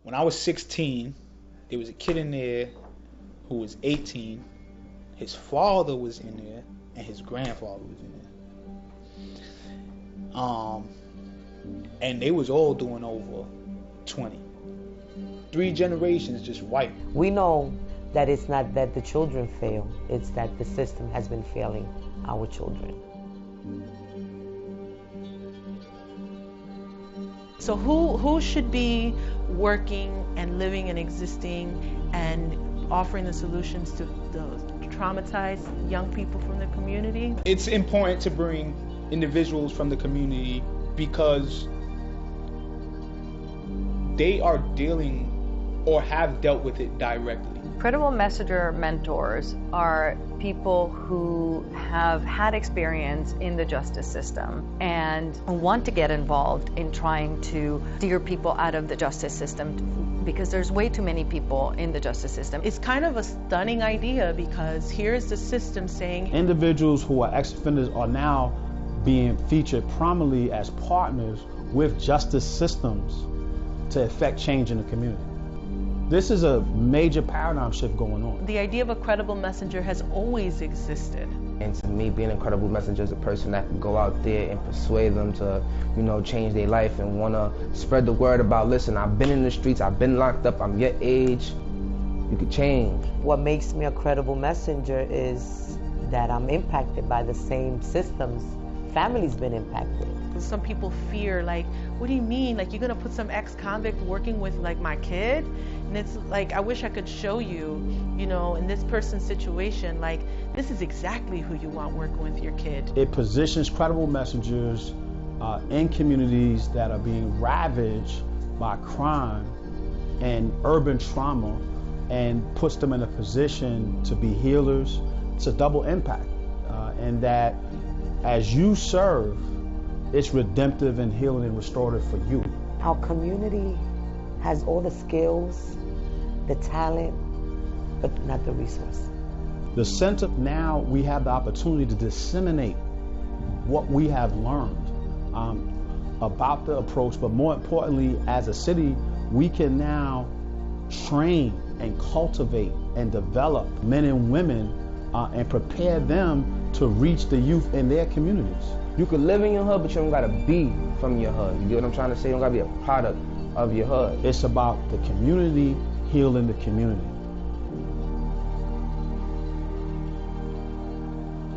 When I was 16, there was a kid in there who was 18. His father was in there, and his grandfather was in there. And they was all doing over 20. 3 generations just wiped. We know that it's not that the children fail, it's that the system has been failing our children. So who should be working and living and existing and offering the solutions to those traumatized young people from the community? It's important to bring individuals from the community because they are dealing or have dealt with it directly. Credible messenger mentors are people who have had experience in the justice system and want to get involved in trying to steer people out of the justice system because there's way too many people in the justice system. It's kind of a stunning idea because here's the system saying individuals who are ex-offenders are now being featured prominently as partners with justice systems to effect change in the community. This is a major paradigm shift going on. the idea of a credible messenger has always existed. And to me, being a credible messenger is a person that can go out there and persuade them to, change their life and want to spread the word about, listen, I've been in the streets, I've been locked up, I'm your age, you could change. What makes me a credible messenger is that I'm impacted by the same systems. Family's been impacted. Some people fear, like, what do you mean? Like, you're gonna put some ex-convict working with, like, my kid? And it's like, I wish I could show you, in this person's situation, like, this is exactly who you want working with your kid. It positions credible messengers in communities that are being ravaged by crime and urban trauma and puts them in a position to be healers. It's a double impact. And that as you serve, it's redemptive and healing and restorative for you. Our community has all the skills, the talent, but not the resource. The center now, we have the opportunity to disseminate what we have learned about the approach, but more importantly, as a city, we can now train and cultivate and develop men and women and prepare them to reach the youth in their communities. You could live in your hood, but you don't gotta be from your hood. You get what I'm trying to say? You don't gotta be a product of your hood. It's about the community healing the community.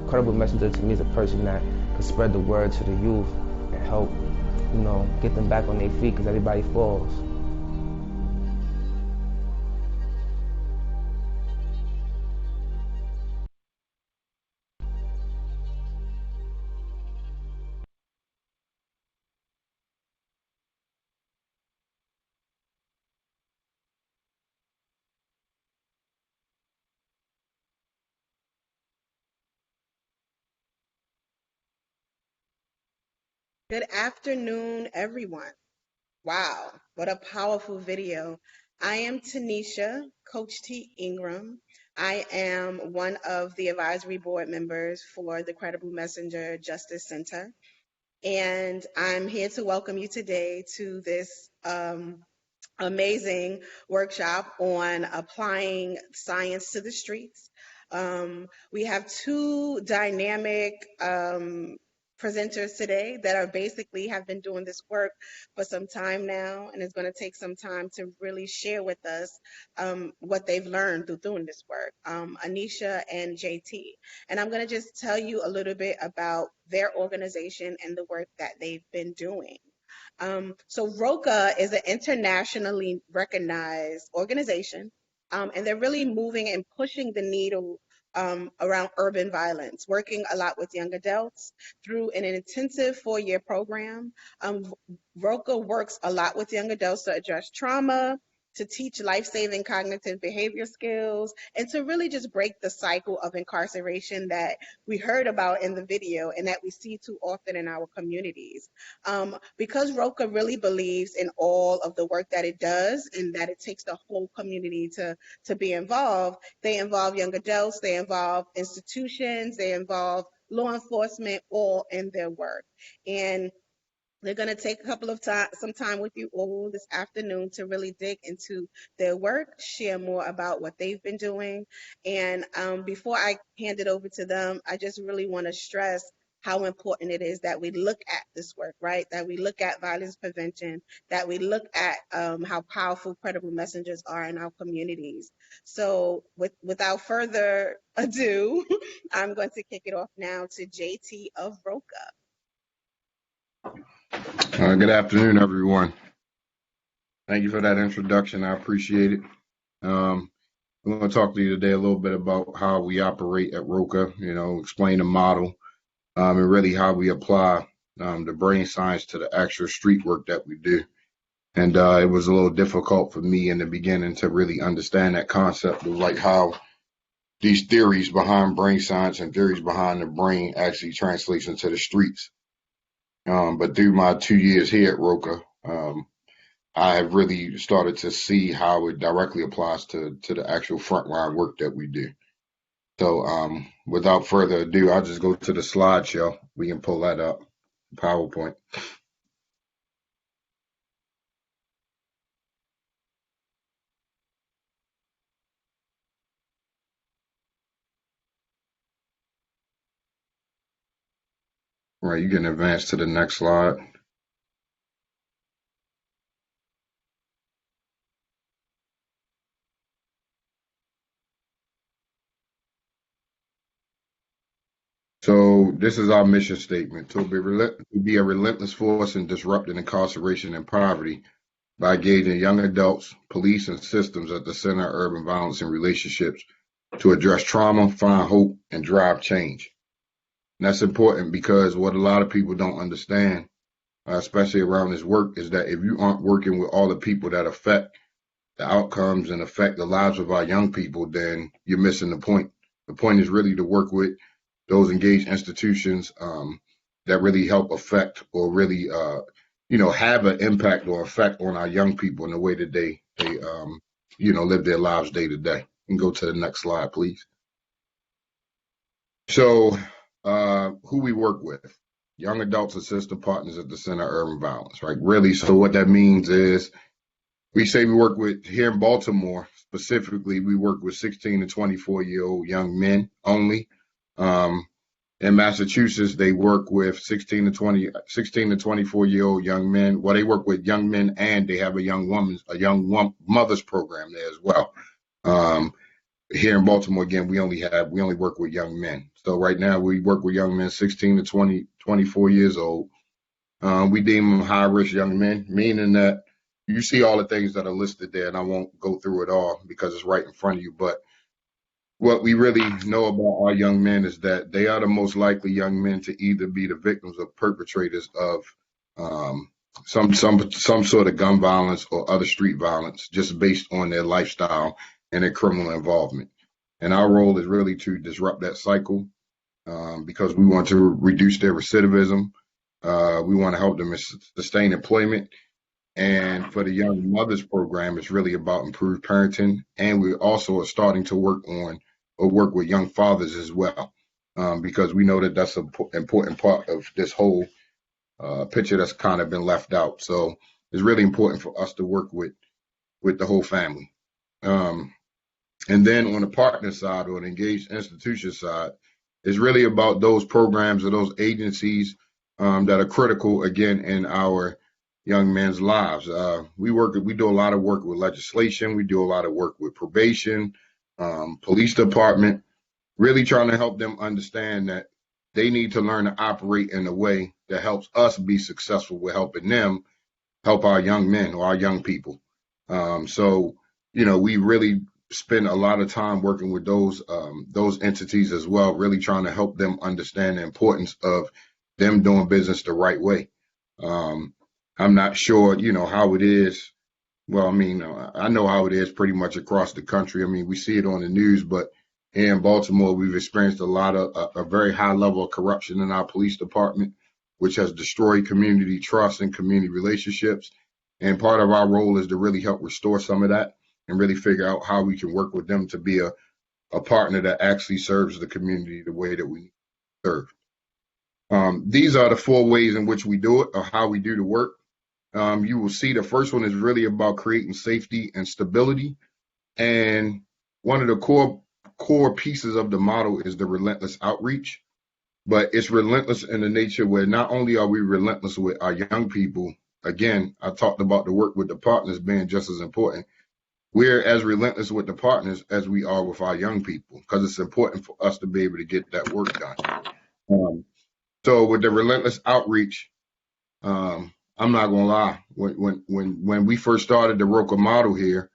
Credible messenger to me is a person that can spread the word to the youth and help, get them back on their feet because everybody falls. Good afternoon, everyone. Wow, what a powerful video. I am Tanisha, Coach T. Ingram. I am one of the advisory board members for the Credible Messenger Justice Center. And I'm here to welcome you today to this amazing workshop on applying science to the streets. We have two dynamic presenters today that are basically have been doing this work for some time now, and it's going to take some time to really share with us what they've learned through doing this work, Anisha and JT. And I'm going to just tell you a little bit about their organization and the work that they've been doing. So ROCA is an internationally recognized organization, and they're really moving and pushing the needle around urban violence, working a lot with young adults through an intensive 4-year program. ROCA works a lot with young adults to address trauma, to teach life-saving cognitive behavior skills, and to really just break the cycle of incarceration that we heard about in the video and that we see too often in our communities. Because ROCA really believes in all of the work that it does and that it takes the whole community to be involved, they involve young adults, they involve institutions, they involve law enforcement, all in their work. And They're going to take a couple of some time with you all this afternoon to really dig into their work, share more about what they've been doing. And before I hand it over to them, I just really want to stress how important it is that we look at this work, right? That we look at violence prevention, that we look at how powerful credible messengers are in our communities. So without further ado, I'm going to kick it off now to JT of Roca. Good afternoon, everyone. Thank you for that introduction. I appreciate it. I'm going to talk to you today a little bit about how we operate at Roca, explain the model, and really how we apply the brain science to the actual street work that we do. And it was a little difficult for me in the beginning to really understand that concept of like how these theories behind brain science and theories behind the brain actually translates into the streets. But through my 2 years here at Roca, I have really started to see how it directly applies to the actual frontline work that we do. So without further ado, I'll just go to the slideshow. We can pull that up, PowerPoint. Right, you can advance to the next slide. So this is our mission statement: to be a relentless force in disrupting incarceration and poverty by engaging young adults, police, and systems at the center of urban violence and relationships to address trauma, find hope, and drive change. And that's important because what a lot of people don't understand, especially around this work, is that if you aren't working with all the people that affect the outcomes and affect the lives of our young people, then you're missing the point. The point is really to work with those engaged institutions that really help affect or really, have an impact or effect on our young people in the way that they live their lives day to day. And go to the next slide, please. So who we work with: young adults and system partners at the center of urban violence, right? Really, so what that means is we say we work with, here in Baltimore specifically, we work with 16 to 24-year-old young men only. In Massachusetts, they work with 16 to 24-year-old young men. Well, they work with young men, and they have a young mother's program there as well. Here in Baltimore, again, we only work with young men. So right now we work with young men 16 to 24 years old. We deem them high-risk young men, meaning that you see all the things that are listed there, and I won't go through it all because it's right in front of you. But what we really know about our young men is that they are the most likely young men to either be the victims of perpetrators of some sort of gun violence or other street violence, just based on their lifestyle and their criminal involvement. And our role is really to disrupt that cycle because we want to reduce their recidivism. We want to help them sustain employment. And for the Young Mothers program, it's really about improved parenting. And we also are starting to work with young fathers as well, because we know that that's an important part of this whole picture that's kind of been left out. So it's really important for us to work with the whole family. And then on the partner side, or the engaged institution side, it's really about those programs or those agencies that are critical, again, in our young men's lives. We do a lot of work with legislation. We do a lot of work with probation, police department, really trying to help them understand that they need to learn to operate in a way that helps us be successful with helping them help our young men or our young people. So, we really spend a lot of time working with those entities as well, really trying to help them understand the importance of them doing business the right way. I'm not sure, how it is. Well, I know how it is pretty much across the country. We see it on the news, but here in Baltimore, we've experienced a very high level of corruption in our police department, which has destroyed community trust and community relationships. And part of our role is to really help restore some of that and really figure out how we can work with them to be a partner that actually serves the community the way that we serve. These are the 4 ways in which we do it, or how we do the work. You will see the first one is really about creating safety and stability. And one of the core pieces of the model is the relentless outreach. But it's relentless in the nature where not only are we relentless with our young people, again, I talked about the work with the partners being just as important. We're as relentless with the partners as we are with our young people, because it's important for us to be able to get that work done. So with the relentless outreach, I'm not gonna lie. When we first started the Roca model here,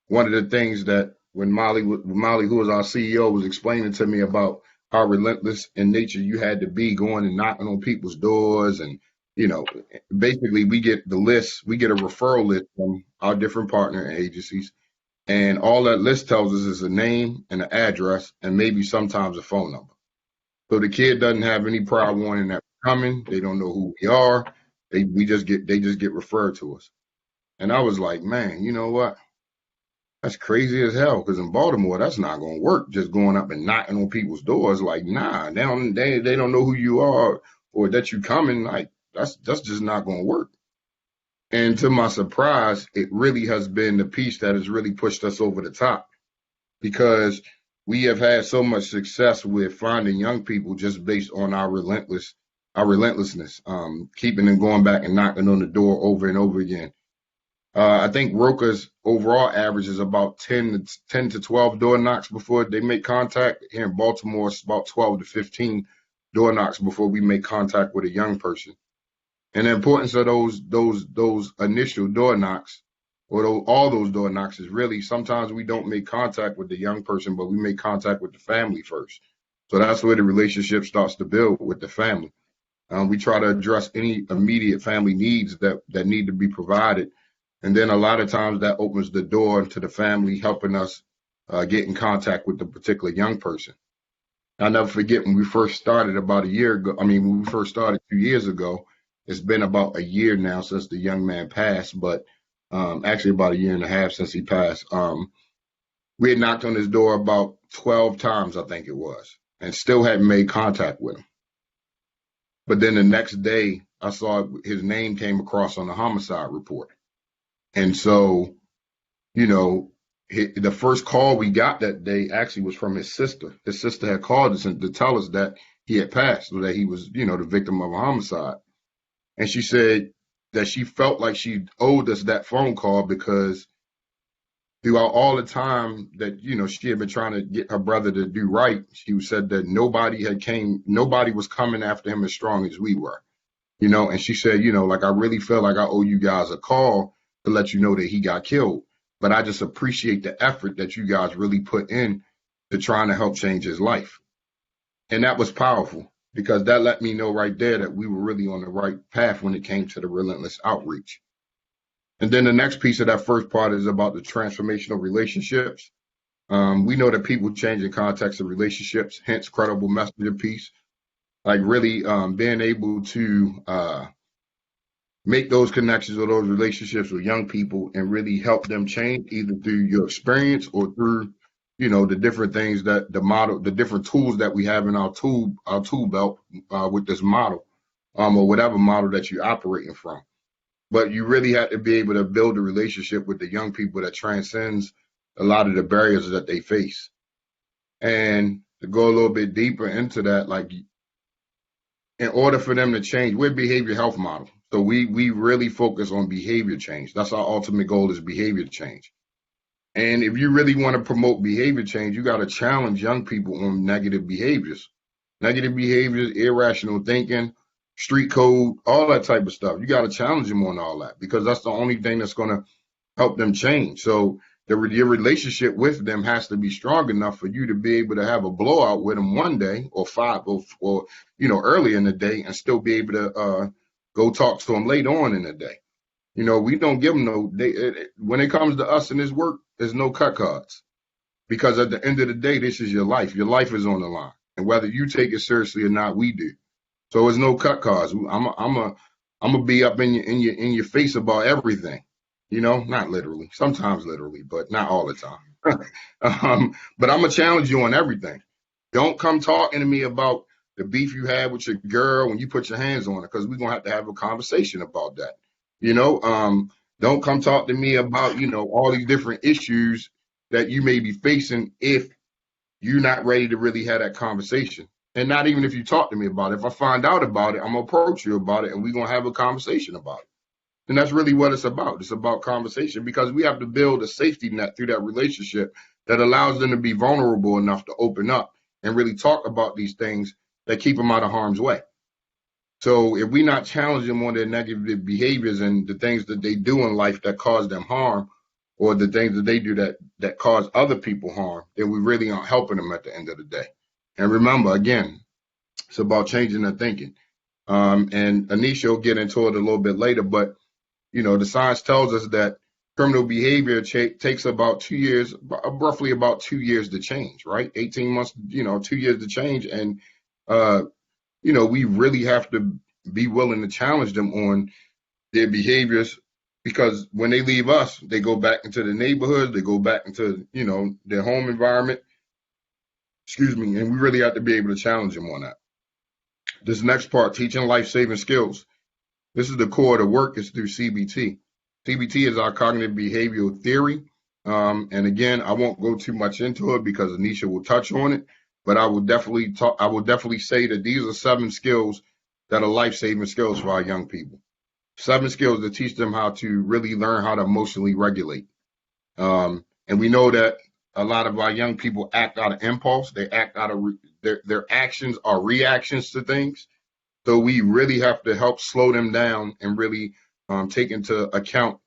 one of the things that when Molly, who was our CEO, was explaining to me about how relentless in nature you had to be, going and knocking on people's doors, and basically we get the list, we get a referral list from our different partner agencies, and all that list tells us is a name and an address and maybe sometimes a phone number. So the kid doesn't have any prior warning that we're coming. They don't know who we are. They just get referred to us. And I was like, man, you know what? That's crazy as hell, because in Baltimore, that's not going to work. Just going up and knocking on people's doors, like, nah, they don't know who you are or that you coming. Like, that's just not going to work. And to my surprise, it really has been the piece that has really pushed us over the top, because we have had so much success with finding young people just based on our relentlessness, keeping them going back and knocking on the door over and over again. I think Roca's overall average is about 10 to 12 door knocks before they make contact. Here in Baltimore, it's about 12 to 15 door knocks before we make contact with a young person. And the importance of those initial door knocks, or all those door knocks, is really sometimes we don't make contact with the young person, but we make contact with the family first. So that's where the relationship starts to build with the family. We try to address any immediate family needs that need to be provided. And then a lot of times that opens the door to the family helping us get in contact with the particular young person. I'll never forget when we first started about a year ago. When we first started 2 years ago, it's been about a year now since the young man passed, but actually about a year and a half since he passed. We had knocked on his door about 12 times, I think it was, and still hadn't made contact with him. But then the next day, I saw his name came across on the homicide report. And so, the first call we got that day actually was from his sister. His sister had called us to tell us that he had passed, or that he was, the victim of a homicide. And she said that she felt like she owed us that phone call, because throughout all the time that, she had been trying to get her brother to do right, she said that nobody was coming after him as strong as we were, and she said, I really feel like I owe you guys a call to let you know that he got killed. But I just appreciate the effort that you guys really put in to trying to help change his life. And that was powerful, because that let me know right there that we were really on the right path when it came to the relentless outreach. And then the next piece of that first part is about the transformational relationships. We know that people change in context of relationships, hence credible messenger piece. Like really being able to make those connections or those relationships with young people and really help them change, either through your experience or through, the different things that the different tools that we have in our tool belt with this model, or whatever model that you're operating from. But you really have to be able to build a relationship with the young people that transcends a lot of the barriers that they face. And to go a little bit deeper into that, like, in order for them to change, we're a behavioral health model. So we really focus on behavior change. That's our ultimate goal, is behavior change. And if you really want to promote behavior change, you got to challenge young people on negative behaviors, irrational thinking, street code, all that type of stuff. You got to challenge them on all that, because that's the only thing that's going to help them change. So your relationship with them has to be strong enough for you to be able to have a blowout with them one day or five or early in the day, and still be able to go talk to them later on in the day. We don't give them when it comes to us in this work, there's no cut cards, because at the end of the day, this is your life. Your life is on the line, and whether you take it seriously or not, we do. So there's no cut cards. I'm gonna be up in your face about everything. Not literally, sometimes literally, but not all the time. But I'm gonna challenge you on everything. Don't come talking to me about the beef you had with your girl when you put your hands on her, because we're going to have a conversation about that. Don't come talk to me about, all these different issues that you may be facing if you're not ready to really have that conversation. And not even if you talk to me about it. If I find out about it, I'm going to approach you about it and we're going to have a conversation about it. And that's really what it's about. It's about conversation, because we have to build a safety net through that relationship that allows them to be vulnerable enough to open up and really talk about these things that keep them out of harm's way. So if we not challenge them on their negative behaviors and the things that they do in life that cause them harm, or the things that they do that cause other people harm, then we really aren't helping them at the end of the day. And remember, again, it's about changing their thinking. And Anisha will get into it a little bit later, but the science tells us that criminal behavior takes about 2 years, roughly about 2 years to change, right? 18 months, 2 years to change. And, we really have to be willing to challenge them on their behaviors, because when they leave us, they go back into the neighborhood, they go back into, their home environment. Excuse me. And we really have to be able to challenge them on that. This next part, teaching life-saving skills. This is the core of the work, is through CBT. CBT is our cognitive behavioral theory. And again, I won't go too much into it because Anisha will touch on it, but I will definitely say that these are 7 skills that are life-saving skills for our young people. 7 skills to teach them how to really learn how to emotionally regulate. And we know that a lot of our young people act out of impulse. They act out of their actions are reactions to things. So we really have to help slow them down and really take into account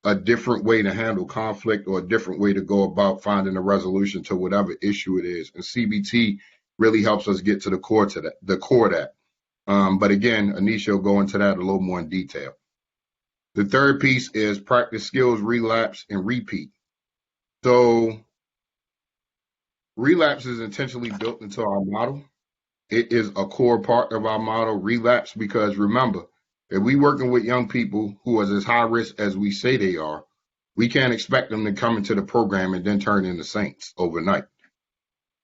a different way to handle conflict, or a different way to go about finding a resolution to whatever issue it is. And CBT really helps us get to the core of that. But again, Anisha will go into that a little more in detail. The third piece is practice skills, relapse, and repeat. So relapse is intentionally built into our model. It is a core part of our model, relapse, because remember, if we working with young people who are as high risk as we say they are, we can't expect them to come into the program and then turn into saints overnight.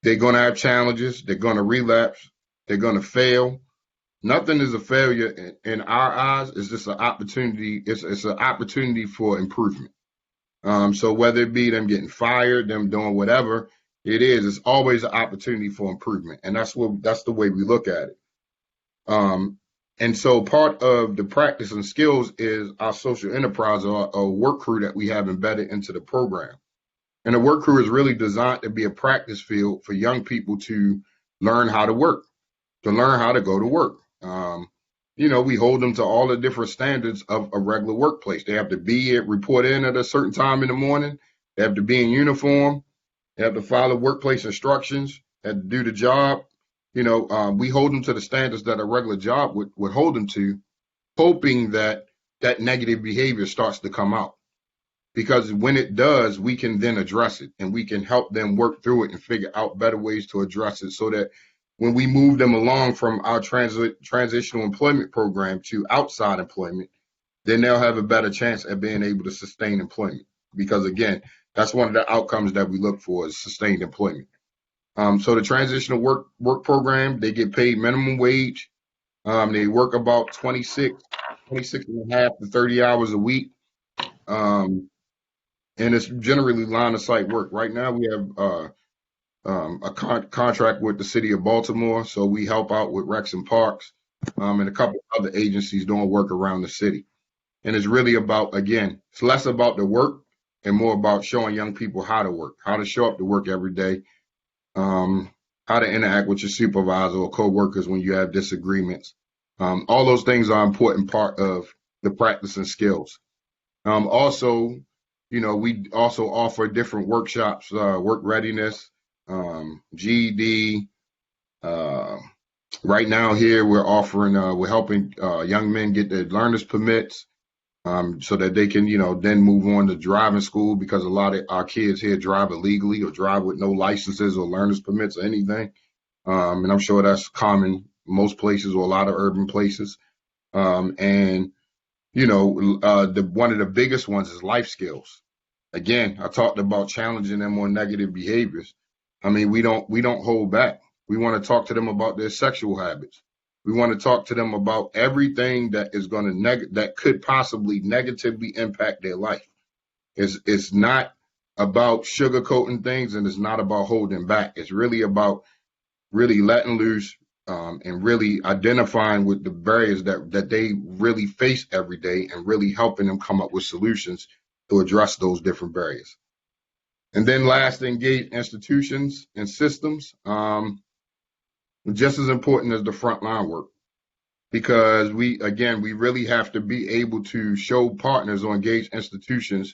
They're going to have challenges. They're going to relapse. They're going to fail. Nothing is a failure in our eyes. It's just an opportunity. It's an opportunity for improvement. So whether it be them getting fired, them doing whatever it is, it's always an opportunity for improvement. And that's the way we look at it. And so part of the practice and skills is our social enterprise, or a work crew that we have embedded into the program. And the work crew is really designed to be a practice field for young people to learn how to work, to learn how to go to work. We hold them to all the different standards of a regular workplace. They have to report in at a certain time in the morning. They have to be in uniform. They have to follow workplace instructions and do the job. We hold them to the standards that a regular job would hold them to, hoping that negative behavior starts to come out. Because when it does, we can then address it, and we can help them work through it and figure out better ways to address it, so that when we move them along from our transitional employment program to outside employment, then they'll have a better chance at being able to sustain employment. Because again, that's one of the outcomes that we look for, is sustained employment. So the transitional work program, they get paid minimum wage. They work about 26 and a half to 30 hours a week. And it's generally line of sight work. Right now we have a contract with the city of Baltimore. So we help out with Rex and Parks and a couple of other agencies doing work around the city. And it's really about, again, it's less about the work and more about showing young people how to work, how to show up to work every day, how to interact with your supervisor or coworkers when you have disagreements. All those things are an important part of the practice and skills. Also, we also offer different workshops, work readiness, GED. Right now here we're helping young men get their learner's permits, so that they can, then move on to driving school, because a lot of our kids here drive illegally or drive with no licenses or learner's permits or anything. And I'm sure that's common most places, or a lot of urban places. And one of the biggest ones is life skills. Again, I talked about challenging them on negative behaviors. I mean, we don't hold back. We want to talk to them about their sexual habits. We want to talk to them about everything that is going to that could possibly negatively impact their life. It's not about sugarcoating things, and it's not about holding back. It's really about really letting loose, and really identifying with the barriers that they really face every day, and really helping them come up with solutions to address those different barriers. And then last, engage institutions and systems, just as important as the frontline work, because we really have to be able to show partners or engage institutions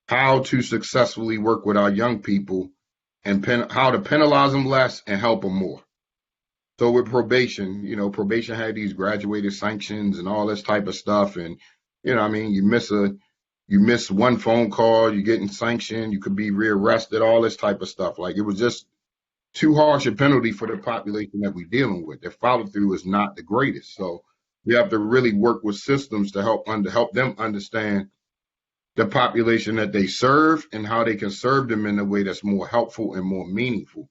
how to successfully work with our young people, and how to penalize them less and help them more. So with probation, probation had these graduated sanctions and all this type of stuff. And, you miss one phone call, you're getting sanctioned, you could be rearrested, all this type of stuff. Like, it was just too harsh a penalty for the population that we're dealing with. Their follow through is not the greatest. So we have to really work with systems to help them understand the population that they serve and how they can serve them in a way that's more helpful and more meaningful.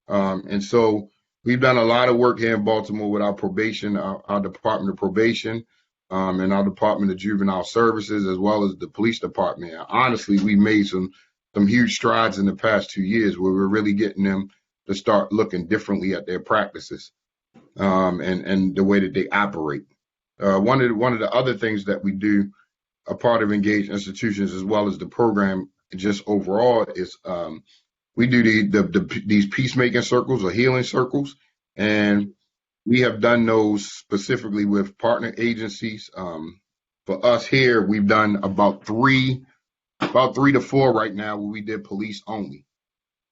And so we've done a lot of work here in Baltimore with our probation, our Department of Probation, and our Department of Juvenile Services, as well as the police department. And honestly, we made some huge strides in the past 2 years where we're really getting them to start looking differently at their practices, and the way that they operate. One of the other things that we do, a part of engaged institutions as well as the program just overall, is we do these peacemaking circles or healing circles, and we have done those specifically with partner agencies. For us here, we've done about three to four right now where we did police only,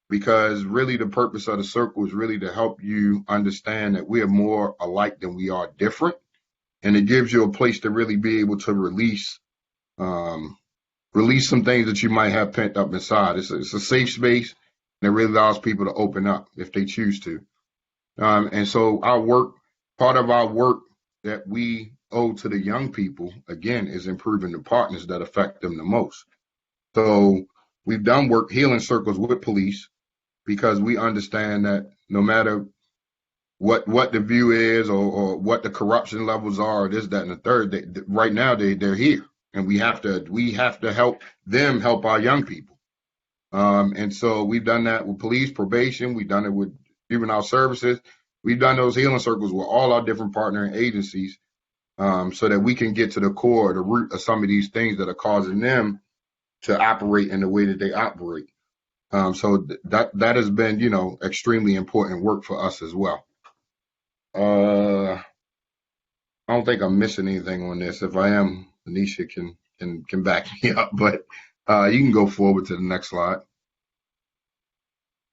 because really the purpose of the circle is really to help you understand that we are more alike than we are different, and it gives you a place to really be able to release some things that you might have pent up inside. It's a safe space, and it really allows people to open up if they choose to. And so part of our work that we owe to the young people, again, is improving the partners that affect them the most. So we've done work healing circles with police, because we understand that no matter what the view is or what the corruption levels are, this, that, and the third, right now they're here, and we have to help them help our young people. And so we've done that with police, probation. We've done it with juvenile services. We've done those healing circles with all our different partner agencies, so that we can get to the core, the root of some of these things that are causing them to operate in the way that they operate. So that has been, extremely important work for us as well. I don't think I'm missing anything on this. If I am, Anisha can back me up, but you can go forward to the next slide.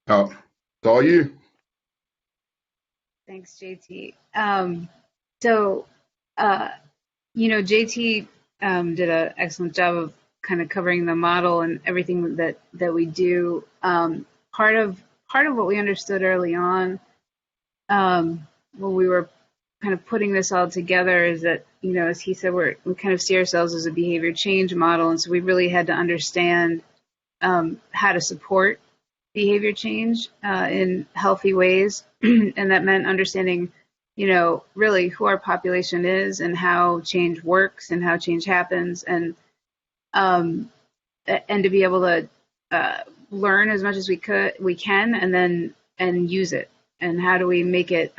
Oh, it's all you. Thanks, JT. JT did an excellent job of kind of covering the model and everything that we do. Part of what we understood early on, when we were kind of putting this all together, is that, as he said, we kind of see ourselves as a behavior change model, and so we really had to understand how to support behavior change in healthy ways, and that meant understanding, really who our population is and how change works and how change happens, and to be able to learn as much as we can, and use it, and how do we make it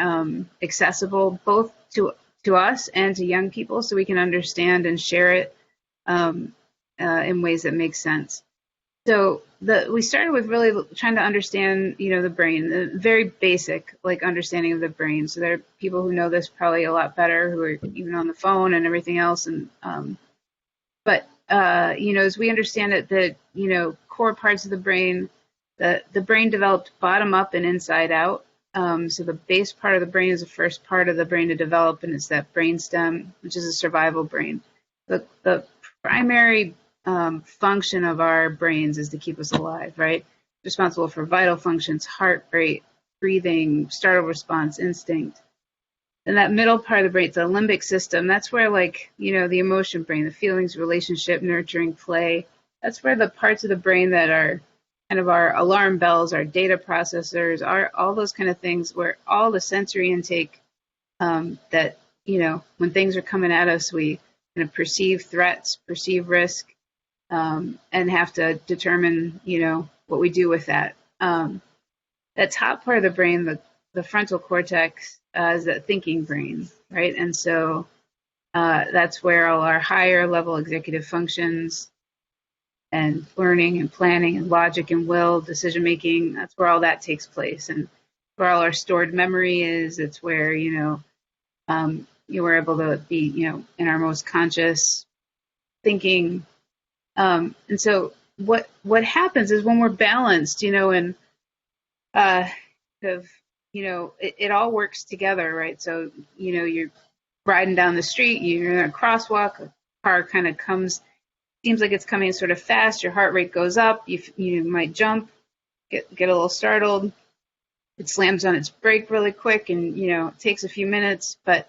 accessible both to us and to young people, so we can understand and share it in ways that make sense. So we started with really trying to understand, the brain, the very basic understanding of the brain. So there are people who know this probably a lot better, who are even on the phone and everything else. And as we understand it, that core parts of the brain, the brain developed bottom up and inside out. So the base part of the brain is the first part of the brain to develop, and it's that brain stem, which is a survival brain. The primary function of our brains is to keep us alive, right? Responsible for vital functions, heart rate, breathing, startle response, instinct. And that middle part of the brain, the limbic system, that's where the emotion brain, the feelings, relationship, nurturing, play, that's where the parts of the brain that are kind of our alarm bells, our data processors, all those kind of things, where all the sensory intake that, when things are coming at us, we kind of perceive threats, perceive risk, and have to determine, what we do with that. That top part of the brain, the frontal cortex, is that thinking brain, right? And so that's where all our higher level executive functions and learning and planning and logic and will, decision making, that's where all that takes place. And where all our stored memory is, it's where, we're able to be, in our most conscious thinking. And so what happens is when we're balanced, and it all works together, right? So, you're riding down the street, you're in a crosswalk, a car kind of comes, seems like it's coming sort of fast, your heart rate goes up, you might jump, get a little startled, it slams on its brake really quick, and, it takes a few minutes, but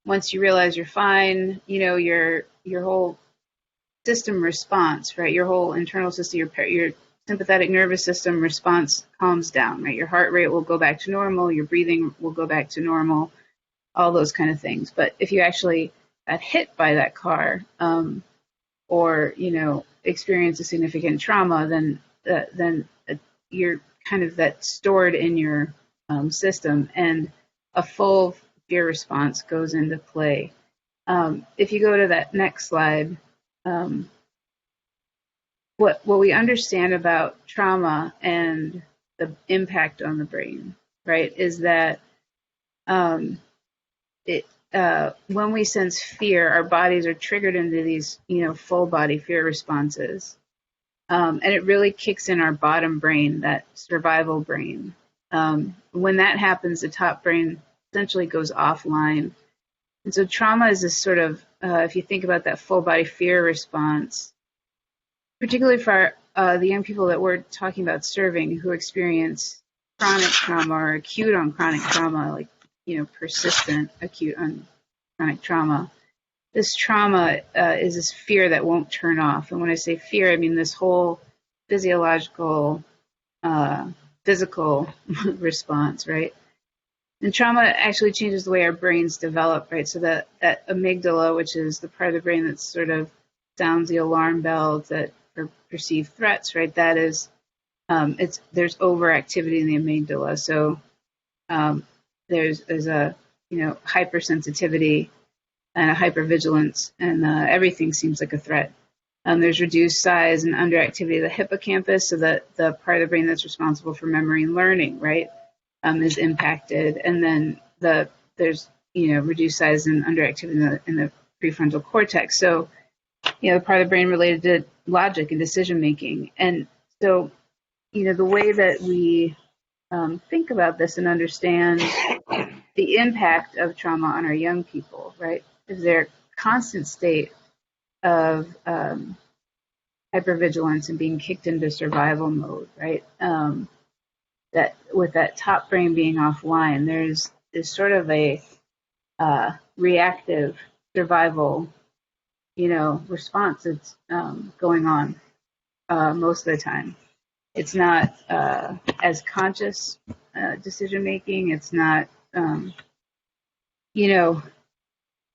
once you realize you're fine, your whole system response, right? Your whole internal system, your sympathetic nervous system response calms down, right? Your heart rate will go back to normal, your breathing will go back to normal, all those kind of things. But if you actually got hit by that car, or experience a significant trauma, then you're kind of that stored in your system, and a full fear response goes into play. If you go to that next slide, what we understand about trauma and the impact on the brain, right, is that when we sense fear, our bodies are triggered into these, full body fear responses. And it really kicks in our bottom brain, that survival brain. When that happens, the top brain essentially goes offline. And so trauma is this sort of, if you think about that full body fear response, particularly for the young people that we're talking about serving who experience chronic trauma or acute on chronic trauma, like, persistent acute on chronic trauma. This trauma is this fear that won't turn off. And when I say fear, I mean this whole physiological, physical response, right? And trauma actually changes the way our brains develop, right? So that amygdala, which is the part of the brain that sort of sounds the alarm bells that for perceived threats, right? That is, there's overactivity in the amygdala. So there's a hypersensitivity and a hypervigilance, and everything seems like a threat. There's reduced size and underactivity of the hippocampus, so that the part of the brain that's responsible for memory and learning, right, is impacted. And then there's reduced size and underactivity in the prefrontal cortex. So the part of the brain related to logic and decision making. And so the way that we think about this and understand the impact of trauma on our young people, right, is their constant state of hypervigilance and being kicked into survival mode, right? That with that top brain being offline, there's sort of a reactive survival, response that's going on most of the time. It's not as conscious decision making. It's not,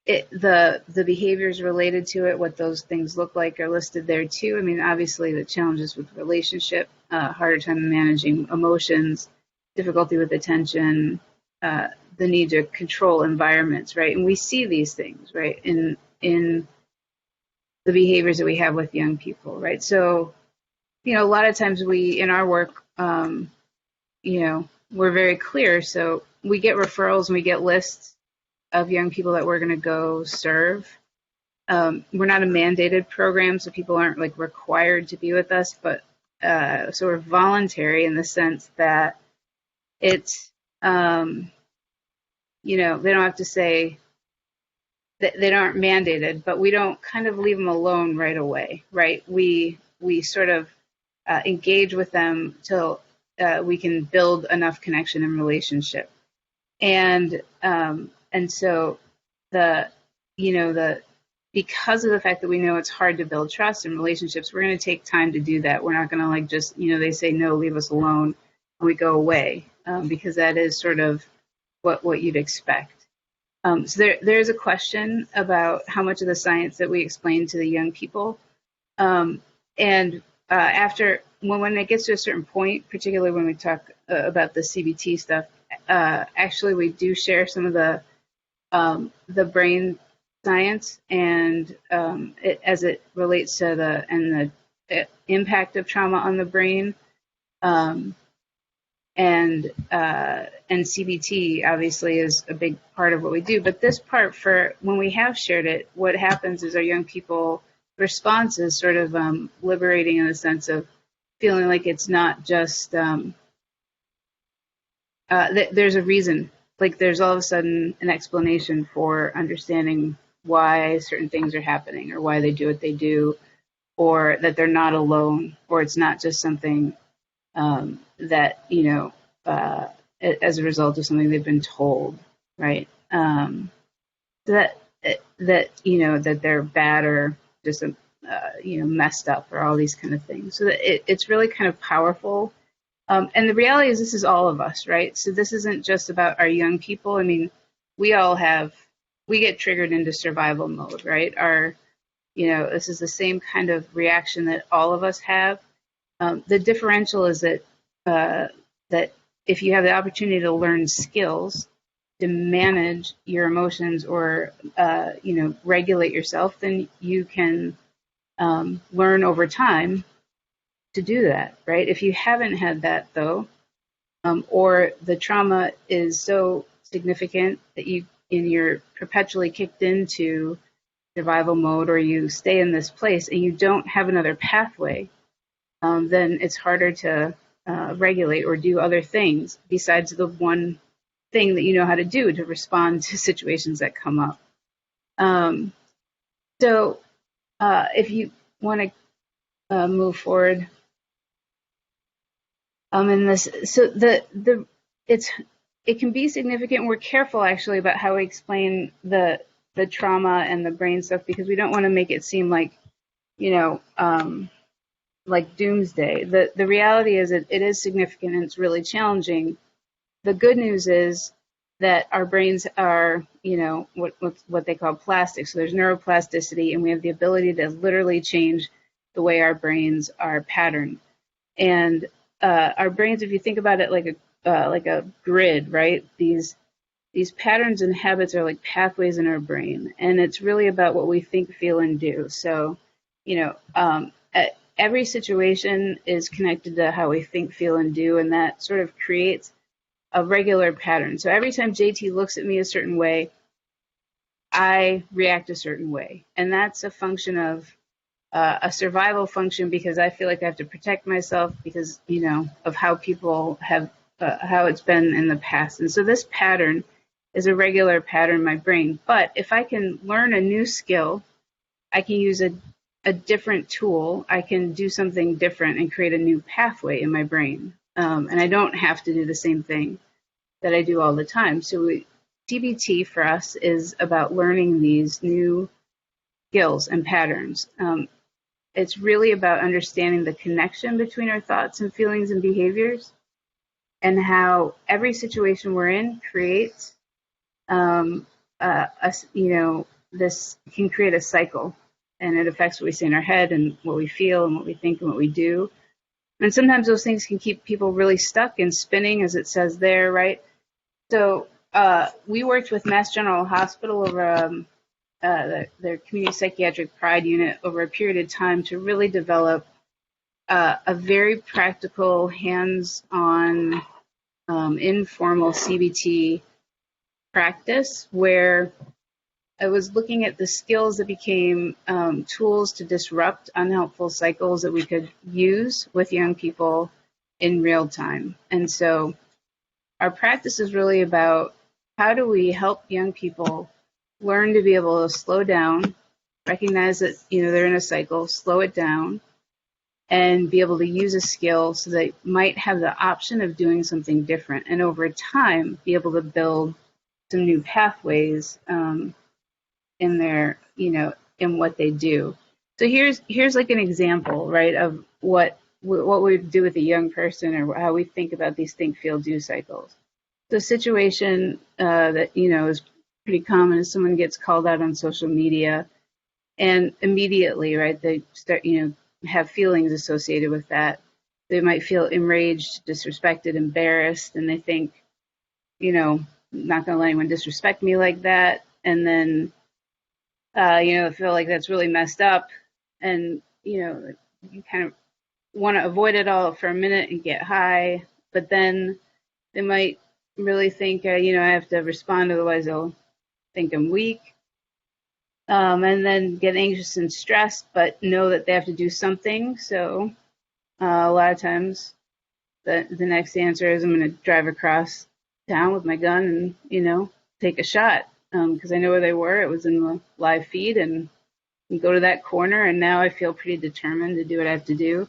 the behaviors related to it, what those things look like, are listed there too. I mean, obviously the challenges with relationship, harder time managing emotions, difficulty with attention, the need to control environments, right? And we see these things, right, in the behaviors that we have with young people, right? So, a lot of times we, in our work, we're very clear. So we get referrals and we get lists of young people that we're going to go serve. We're not a mandated program, so people aren't like required to be with us, but sort of voluntary in the sense that it's, they don't have to say that they aren't mandated, but we don't kind of leave them alone right away, right? We sort of engage with them till we can build enough connection and relationship. And so the because of the fact that we know it's hard to build trust in relationships, we're going to take time to do that. We're not going to like just, they say, no, leave us alone, and we go away, because that is sort of what you'd expect. So there's a question about how much of the science that we explain to the young people. And after, when it gets to a certain point, particularly when we talk about the CBT stuff, actually we do share some of the brain science and as it relates to the impact of trauma on the brain, and CBT obviously is a big part of what we do. But this part, for when we have shared it, what happens is our young people response is sort of liberating in the sense of feeling like it's not just there's a reason, like there's all of a sudden an explanation for understanding why certain things are happening or why they do what they do, or that they're not alone, or it's not just something that, as a result of something they've been told, right? That they're bad or just, messed up or all these kind of things. So that it's really kind of powerful. And the reality is this is all of us, right? So this isn't just about our young people. I mean, we get triggered into survival mode, right? This is the same kind of reaction that all of us have. The differential is that if you have the opportunity to learn skills to manage your emotions or regulate yourself, then you can learn over time to do that, right? If you haven't had that though, or the trauma is so significant that you're perpetually kicked into survival mode, or you stay in this place and you don't have another pathway, then it's harder to regulate or do other things besides the one thing that you know how to do to respond to situations that come up. So if you want to move forward in this, so it can be significant. We're careful actually about how we explain the trauma and the brain stuff, because we don't want to make it seem like like doomsday. The reality is it is significant and it's really challenging. The good news is that our brains are, what they call plastic. So there's neuroplasticity, and we have the ability to literally change the way our brains are patterned. And our brains, if you think about it like a grid, right? These patterns and habits are like pathways in our brain, and it's really about what we think, feel, and do. So, every situation is connected to how we think, feel, and do, and that sort of creates a regular pattern. So every time JT looks at me a certain way, I react a certain way, and that's a function of a survival function, because I feel like I have to protect myself because of how people have how it's been in the past. And so this pattern is a regular pattern in my brain. But if I can learn a new skill, I can use a different tool, I can do something different and create a new pathway in my brain. And I don't have to do the same thing that I do all the time. So CBT for us is about learning these new skills and patterns. It's really about understanding the connection between our thoughts and feelings and behaviors, and how every situation we're in creates this can create a cycle, and it affects what we say in our head and what we feel and what we think and what we do. And sometimes those things can keep people really stuck and spinning, as it says there, right? So we worked with Mass General Hospital over their community psychiatric pride unit over a period of time to really develop a very practical, hands-on, informal CBT practice, where I was looking at the skills that became tools to disrupt unhelpful cycles that we could use with young people in real time. And so our practice is really about how do we help young people learn to be able to slow down, recognize that they're in a cycle, slow it down, and be able to use a skill so they might have the option of doing something different, and over time be able to build some new pathways in their in what they do. So here's like an example, right, of what we do with a young person, or how we think about these think, feel, do cycles. The situation that is pretty common is someone gets called out on social media, and immediately, right, they start have feelings associated with that. They might feel enraged, disrespected, embarrassed, and they think, I'm not going to let anyone disrespect me like that. And then, feel like that's really messed up. And, you kind of want to avoid it all for a minute and get high. But then they might really think, I have to respond, otherwise they'll think I'm weak. And then get anxious and stressed, but know that they have to do something. So a lot of times the next answer is, I'm going to drive across town with my gun and, take a shot, because I know where they were. It was in the live feed, and go to that corner, and now I feel pretty determined to do what I have to do.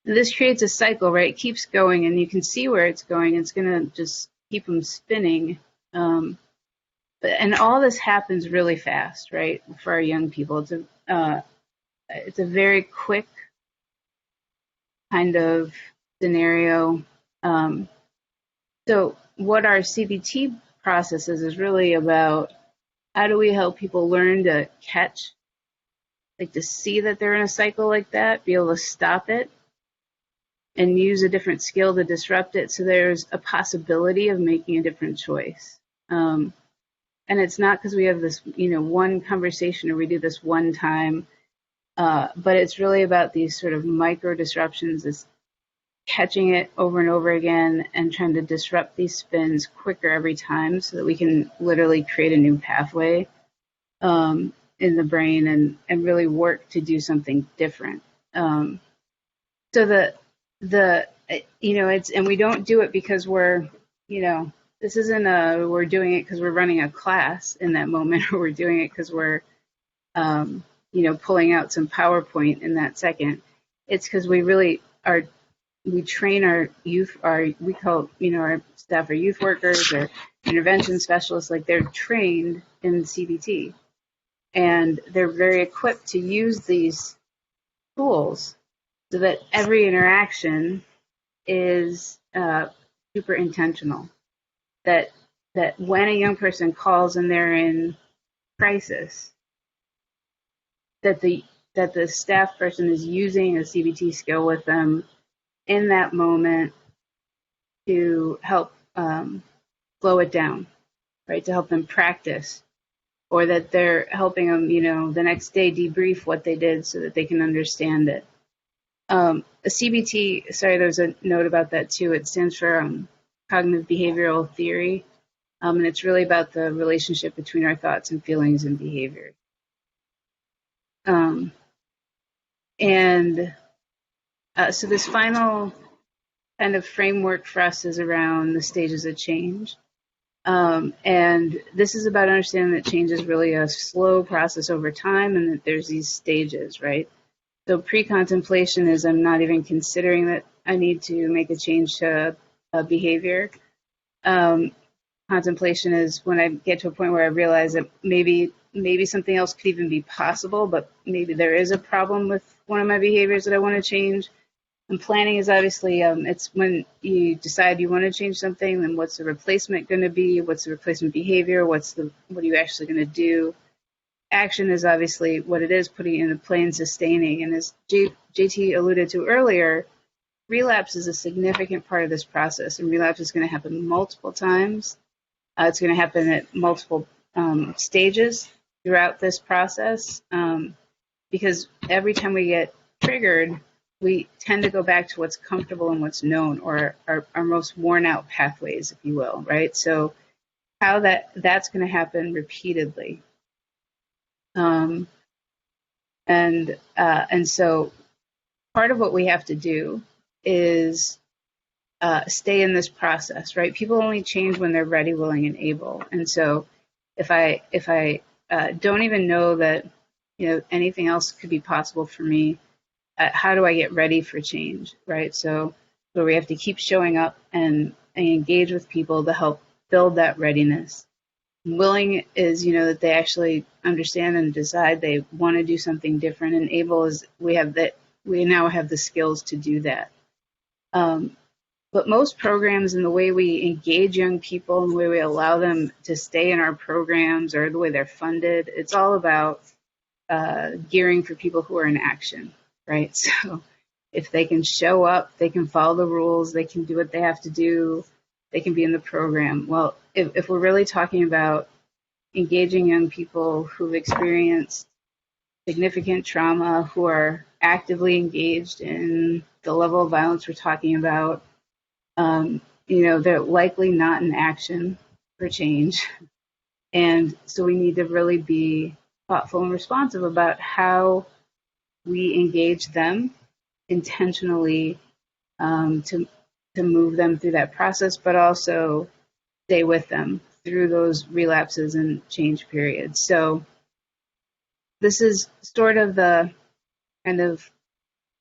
And this creates a cycle, right? It keeps going, and you can see where it's going. It's going to just keep them spinning. And all this happens really fast, right, for our young people. It's a very quick kind of scenario. So what our CBT process is really about, how do we help people learn to catch, like to see that they're in a cycle like that, be able to stop it, and use a different skill to disrupt it, so there's a possibility of making a different choice. And it's not because we have this, one conversation, or we do this one time, but it's really about these sort of micro disruptions, this catching it over and over again and trying to disrupt these spins quicker every time, so that we can literally create a new pathway in the brain, and really work to do something different. So it's, and we don't do it because we're, this isn't we're doing it because we're running a class in that moment, or we're doing it because we're, pulling out some PowerPoint in that second. It's because we really are, we train our youth, we call, our staff are youth workers or intervention specialists, like they're trained in CBT. And they're very equipped to use these tools so that every interaction is super intentional. That when a young person calls and they're in crisis, that the staff person is using a CBT skill with them in that moment to help slow it down, right? To help them practice, or that they're helping them, the next day debrief what they did so that they can understand it. A CBT, sorry, there's a note about that too. It stands for cognitive behavioral theory, and it's really about the relationship between our thoughts and feelings and behavior. So this final kind of framework for us is around the stages of change. And this is about understanding that change is really a slow process over time, and that there's these stages, right? So pre-contemplation is, I'm not even considering that I need to make a change to a behavior. Contemplation is when I get to a point where I realize that maybe something else could even be possible, but maybe there is a problem with one of my behaviors that I want to change. And planning is obviously, it's when you decide you want to change something, then what's the replacement going to be? What's the replacement behavior? What are you actually going to do? Action is obviously what it is, putting it in a play and sustaining. And as JT alluded to earlier, relapse is a significant part of this process, and relapse is going to happen multiple times. It's going to happen at multiple stages throughout this process, because every time we get triggered, we tend to go back to what's comfortable and what's known, or our most worn out pathways, if you will, right? So how that's going to happen repeatedly. And so part of what we have to do is stay in this process, right? People only change when they're ready, willing, and able. And so if I don't even know that anything else could be possible for me, how do I get ready for change, right? So we have to keep showing up and engage with people to help build that readiness. willing is, you know, that they actually understand and decide they want to do something different, and able is we now have the skills to do that. But most programs and the way we engage young people and the way we allow them to stay in our programs or the way they're funded, it's all about gearing for people who are in action, right? So if they can show up, they can follow the rules, they can do what they have to do, they can be in the program. Well, if we're really talking about engaging young people who've experienced significant trauma, who are actively engaged in the level of violence we're talking about, you know, they're likely not in action for change. And so we need to really be thoughtful and responsive about how we engage them intentionally to move them through that process, but also stay with them through those relapses and change periods. So this is sort of the kind of,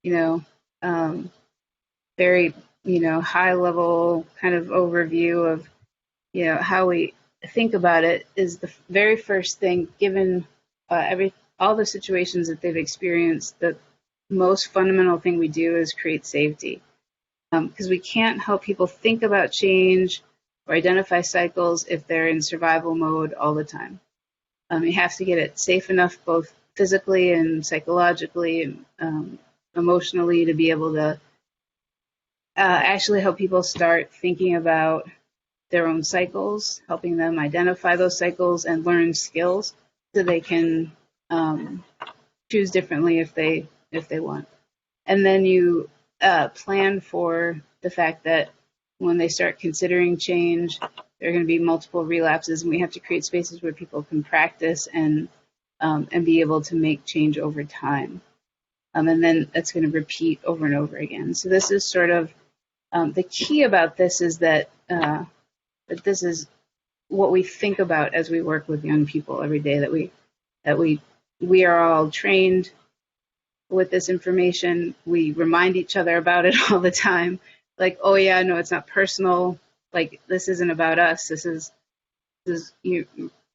you know, very, you know, high level kind of overview of, you know, how we think about it is the very first thing, given all the situations that they've experienced, the most fundamental thing we do is create safety. Because we can't help people think about change or identify cycles if they're in survival mode all the time. You have to get it safe enough both physically and psychologically and emotionally to be able to actually help people start thinking about their own cycles, helping them identify those cycles and learn skills so they can choose differently if they want. And then you plan for the fact that when they start considering change, there are going to be multiple relapses, and we have to create spaces where people can practice and be able to make change over time. And then that's going to repeat over and over again. So this is sort of the key about this is that this is what we think about as we work with young people every day, that we are all trained with this information. We remind each other about it all the time. Like, oh yeah, no, it's not personal. Like, this isn't about us. This is you,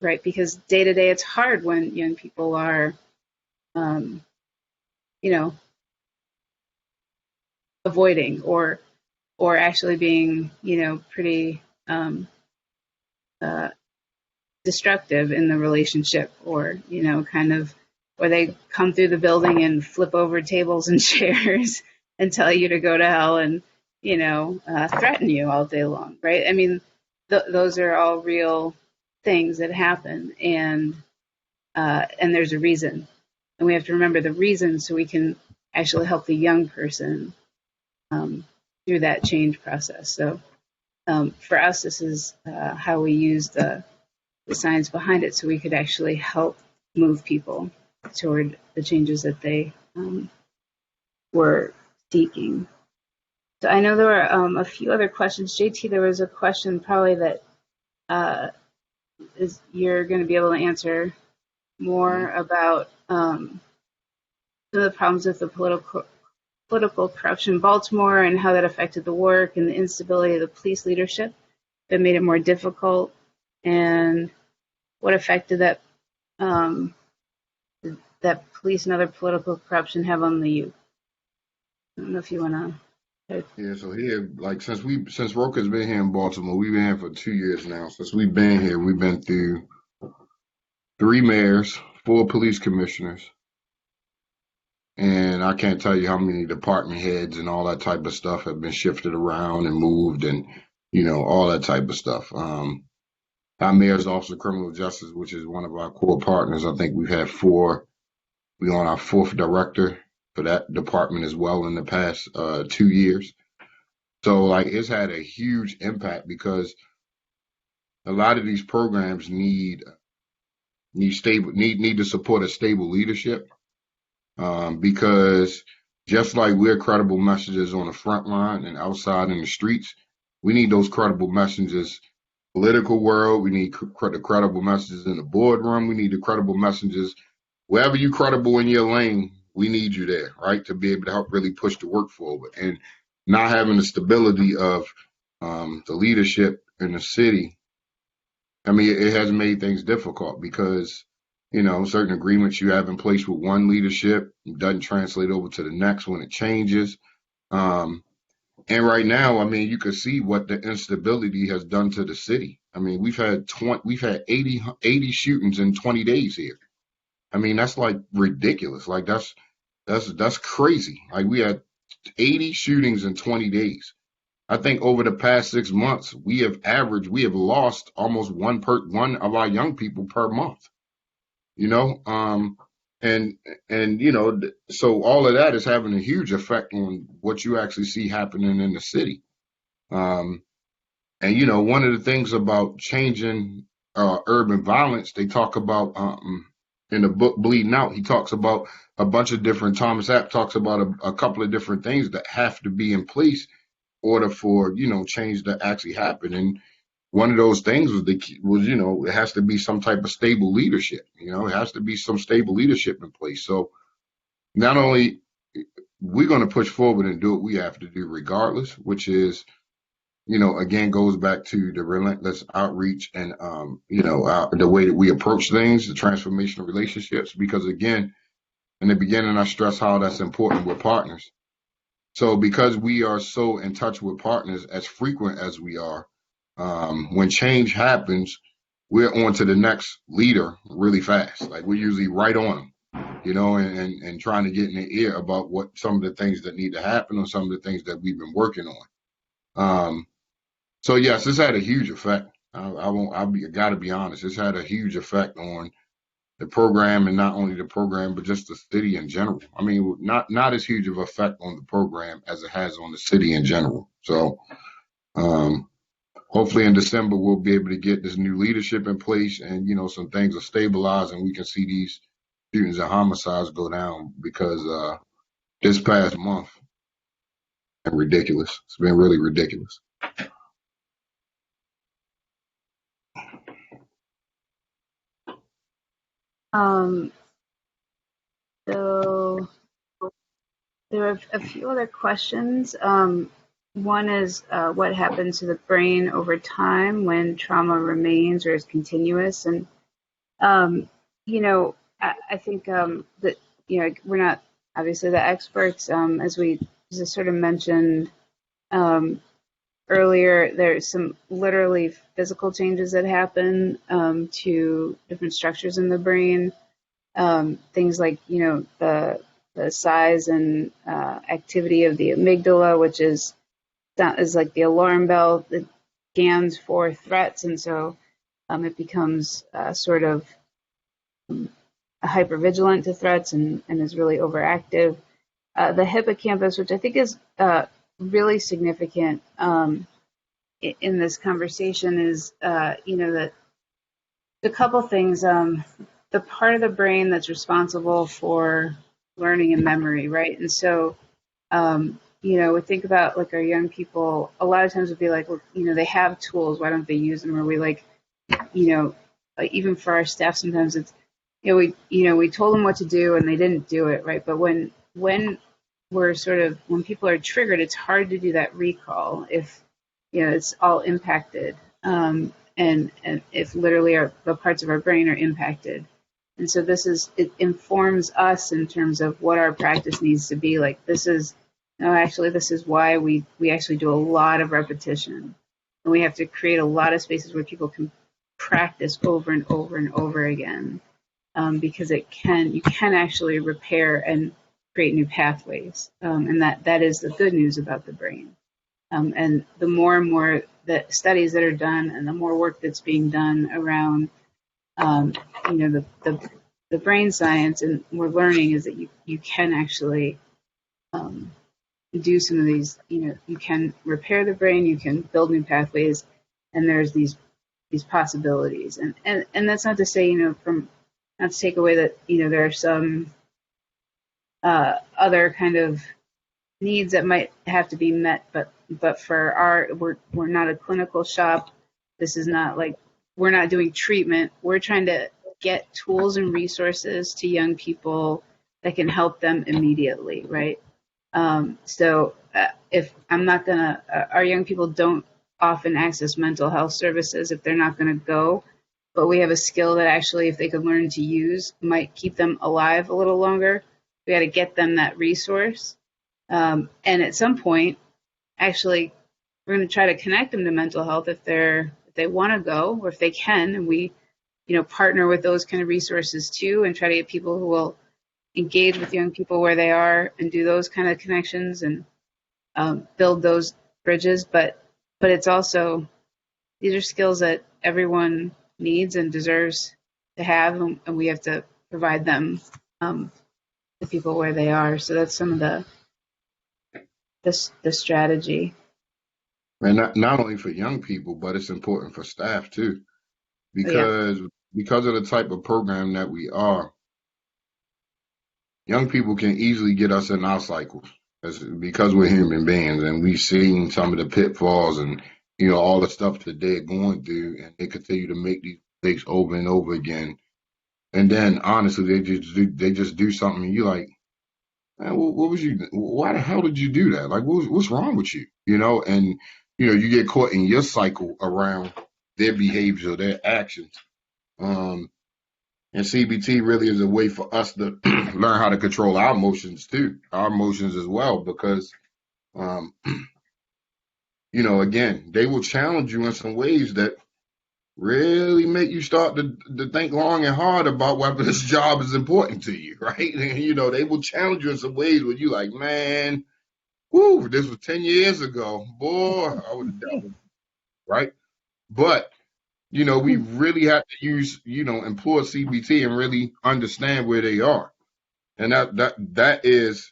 right? Because day to day, it's hard when young people are, you know, avoiding or actually being, you know, pretty destructive in the relationship, or, you know, kind of, or they come through the building and flip over tables and chairs and tell you to go to hell and, you know, threaten you all day long, right? I mean, those are all real things that happen, and there's a reason, and we have to remember the reason so we can actually help the young person through that change process. So for us, this is how we use the science behind it, so we could actually help move people toward the changes that they were seeking. So I know there were a few other questions. JT, there was a question probably that you're going to be able to answer more about some of the problems with the political corruption in Baltimore and how that affected the work, and the instability of the police leadership that made it more difficult, and what effect did that that police and other political corruption have on the youth. I don't know if you want to. Yeah, so here, like since Roka's been here in Baltimore, we've been here for 2 years now. Since we've been here, we've been through 3 mayors, 4 police commissioners, and I can't tell you how many department heads and all that type of stuff have been shifted around and moved, and you know, all that type of stuff. Our mayor's Office of Criminal Justice, which is one of our core partners, I think we've had 4. We're on our 4th director for that department as well in the past 2 years. So like, it's had a huge impact because a lot of these programs need to support a stable leadership, because just like we're credible messages on the front line and outside in the streets, we need those credible messages political world. We need the credible messages in the boardroom. We need the credible messages wherever you credible in your lane. We need you there, right, to be able to help really push the work forward. And not having the stability of the leadership in the city I mean, it has made things difficult because, certain agreements you have in place with one leadership doesn't translate over to the next when it changes. And right now, I mean, you can see what the instability has done to the city. I mean, we've had 80 shootings in 20 days here. I mean, that's like ridiculous. Like that's crazy. Like we had 80 shootings in 20 days. I think over the past 6 months, we have lost almost one of our young people per month. And so all of that is having a huge effect on what you actually see happening in the city. And one of the things about changing urban violence, they talk about in the book Bleeding Out, he talks about a bunch of different, Thomas App talks about a couple of different things that have to be in place in order for, change to actually happen. And one of those things was it has to be some type of stable leadership. It has to be some stable leadership in place. So not only we're going to push forward and do what we have to do regardless, which is, again, goes back to the relentless outreach and, the way that we approach things, the transformational relationships, because again, in the beginning, I stress how that's important with partners. So because we are so in touch with partners as frequent as we are, when change happens, we're on to the next leader really fast. Like we're usually right on them, and trying to get in their ear about what some of the things that need to happen or some of the things that we've been working on. So yes, this had a huge effect. I gotta be honest. It's had a huge effect on the program, and not only the program, but just the city in general. I mean, not as huge of an effect on the program as it has on the city in general. So, hopefully in December, we'll be able to get this new leadership in place and, some things will stabilize and we can see these shootings and homicides go down because this past month, it's been ridiculous. It's been really ridiculous. So there are a few other questions. One is what happens to the brain over time when trauma remains or is continuous? And, I think that, we're not obviously the experts. As I sort of mentioned earlier, there's some literally physical changes that happen to different structures in the brain. Things like, the size and activity of the amygdala, which is like the alarm bell that scans for threats, and so it becomes sort of hypervigilant to threats and is really overactive. The hippocampus, which I think is really significant in this conversation, is that a couple things. The part of the brain that's responsible for learning and memory, right? And so, we think about like our young people, a lot of times we'd be like, well, they have tools, why don't they use them? Or we like, even for our staff, sometimes it's, we told them what to do and they didn't do it, right? But when we're when people are triggered, it's hard to do that recall if, it's all impacted. And if literally the parts of our brain are impacted. And so it informs us in terms of what our practice needs to be. Like this is why we actually do a lot of repetition. And we have to create a lot of spaces where people can practice over and over and over again. Because you can actually repair and create new pathways. And that is the good news about the brain. And the more and more the studies that are done and the more work that's being done around the brain science and we're learning is that you can actually do some of these, you can repair the brain, you can build new pathways, and there's these possibilities. And that's not to say, not to take away that, there are some other kind of needs that might have to be met, but for we're not a clinical shop. This is not like, we're not doing treatment. We're trying to get tools and resources to young people that can help them immediately, right? So if I'm not gonna, our young people don't often access mental health services if they're not gonna go. but we have a skill that actually, if they could learn to use, might keep them alive a little longer. We got to get them that resource. And at some point, actually, we're going to try to connect them to mental health if they want to go, or if they can, and we, partner with those kind of resources too, and try to get people who will engage with young people where they are and do those kind of connections and build those bridges. But it's also, these are skills that everyone needs and deserves to have, and we have to provide them to people where they are. So that's some of the strategy. And not only for young people, but it's important for staff too, because of the type of program that we are. Young people can easily get us in our cycles because we're human beings, and we've seen some of the pitfalls and all the stuff that they're going through, and they continue to make these mistakes over and over again. And then honestly, they just do something, and you're like, man, what was you? Why the hell did you do that? Like, what's wrong with you? And you get caught in your cycle around their behavior, their actions. And CBT really is a way for us to learn how to control our emotions too, our emotions as well, because, again, they will challenge you in some ways that really make you start to think long and hard about whether this job is important to you, right? And, they will challenge you in some ways where you like, man, whoo, this was 10 years ago. Boy, I would have done it, right? But we really have to use, employ CBT and really understand where they are. And that's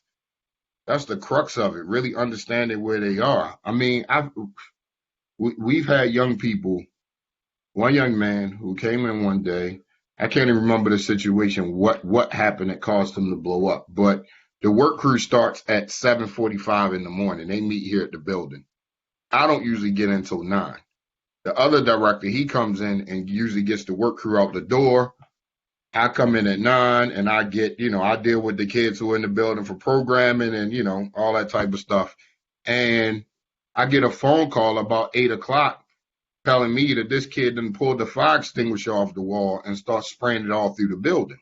the crux of it, really understanding where they are. I mean, we've had young people, one young man who came in one day, I can't even remember the situation, what happened that caused him to blow up, but the work crew starts at 7:45 in the morning. They meet here at the building. I don't usually get in until 9. The other director, he comes in and usually gets the work crew out the door. I come in at 9 and I get, I deal with the kids who are in the building for programming and, all that type of stuff. And I get a phone call about 8 o'clock telling me that this kid done pulled the fire extinguisher off the wall and start spraying it all through the building.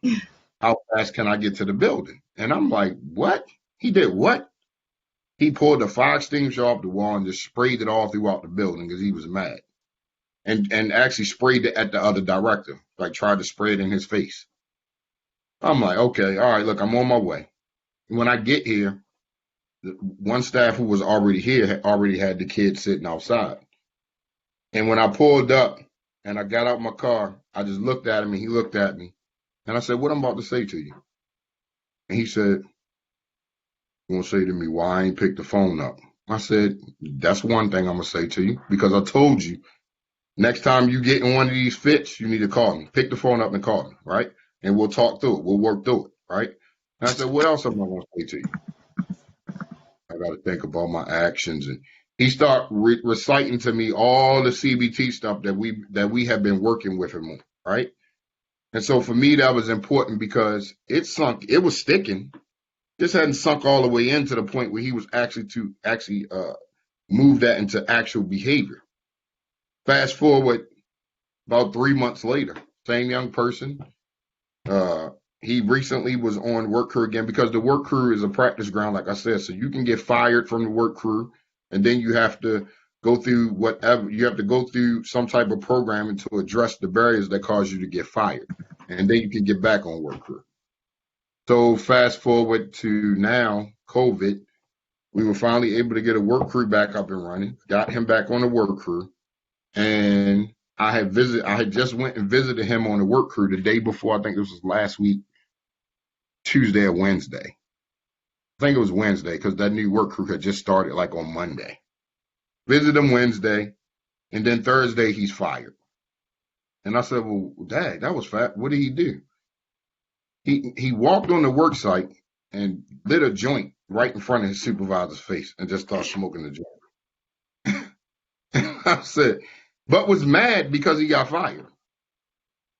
How fast can I get to the building? And I'm like, what? He did what? He pulled the fire extinguisher off the wall and just sprayed it all throughout the building because he was mad. And actually sprayed it at the other director, like tried to spray it in his face. I'm like, okay, all right, look, I'm on my way. When I get here, one staff who was already here had already had the kids sitting outside. And when I pulled up and I got out my car, I just looked at him and he looked at me. And I said, what I'm about to say to you? And he said, you want to say to me why I ain't picked the phone up? I said, that's one thing I'm going to say to you, because I told you, next time you get in one of these fits, you need to call me. Pick the phone up and call me, right? And we'll talk through it. We'll work through it, right? And I said, what else am I going to say to you? I got to think about my actions. And he started reciting to me all the CBT stuff that we have been working with him on, right? And so for me, that was important because it was sticking. Just hadn't sunk all the way in to the point where he was actually move that into actual behavior. Fast forward about 3 months later, same young person. He recently was on work crew again because the work crew is a practice ground, like I said. So you can get fired from the work crew, and then you have to go through some type of programming to address the barriers that cause you to get fired, and then you can get back on work crew. So fast forward to now, COVID, we were finally able to get a work crew back up and running, got him back on the work crew. And I had just went and visited him on the work crew the day before. I think this was last week, Tuesday or Wednesday. I think it was Wednesday because that new work crew had just started like on Monday. Visit him Wednesday, and then Thursday he's fired. And I said, well, Dad, that was fat. What did he do? He walked on the work site and lit a joint right in front of his supervisor's face and just started smoking the joint. I said, but was mad because he got fired.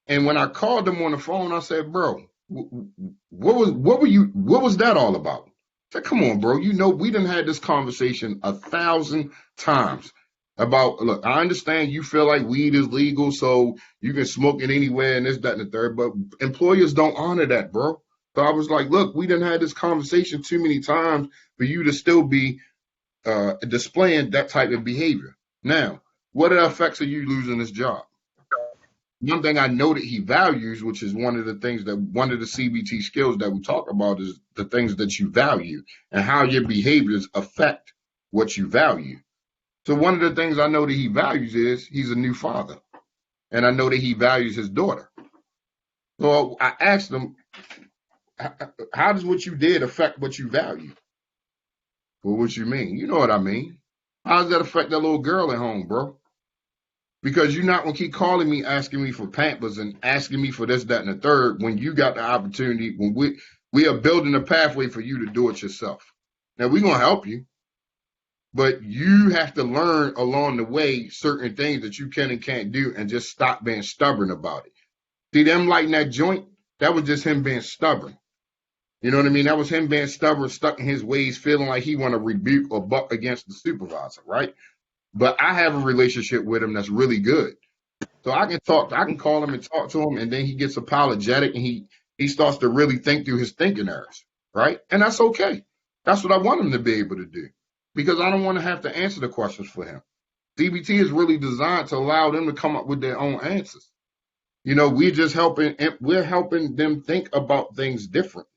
And when I called him on the phone, I said, bro, what was that all about? I said, come on, bro. We done had this conversation 1,000 times. about, look, I understand you feel like weed is legal, so you can smoke it anywhere and this, that, and the third, but employers don't honor that, bro. So I was like, look, we done had this conversation too many times for you to still be displaying that type of behavior. Now, what are the effects of you losing this job? One thing I know that he values, which is one of the CBT skills that we talk about, is the things that you value and how your behaviors affect what you value. So one of the things I know that he values is he's a new father, and I know that he values his daughter. So I asked him, how does what you did affect what you value? Well, what you mean? You know what I mean. How does that affect that little girl at home, bro? Because you're not going to keep calling me, asking me for Pampers and asking me for this, that, and the third when you got the opportunity, when we are building a pathway for you to do it yourself. Now, we're going to help you, but you have to learn along the way certain things that you can and can't do and just stop being stubborn about it. See, them lighting that joint, that was just him being stubborn. You know what I mean? That was him being stubborn, stuck in his ways, feeling like he want to rebuke or buck against the supervisor, right? But I have a relationship with him that's really good. So I can call him and talk to him, and then he gets apologetic and he starts to really think through his thinking errors, right? And that's okay. That's what I want him to be able to do, because I don't want to have to answer the questions for him. CBT is really designed to allow them to come up with their own answers. You know, we're helping them think about things different.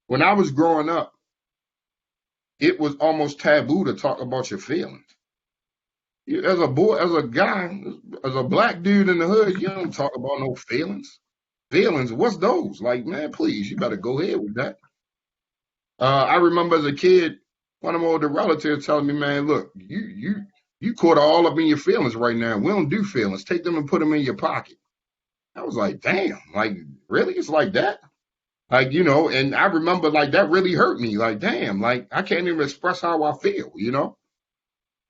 When I was growing up, it was almost taboo to talk about your feelings. As a boy, as a guy, as a black dude in the hood, you don't talk about no feelings. Feelings, what's those? Like, man, please, you better go ahead with that. I remember as a kid, one of my older relatives telling me, man, look, you caught all up in your feelings right now. We don't do feelings. Take them and put them in your pocket. I was like, damn, like, really? It's like that? Like, you know, and I remember, like, that really hurt me. Like, damn, like, I can't even express how I feel, you know?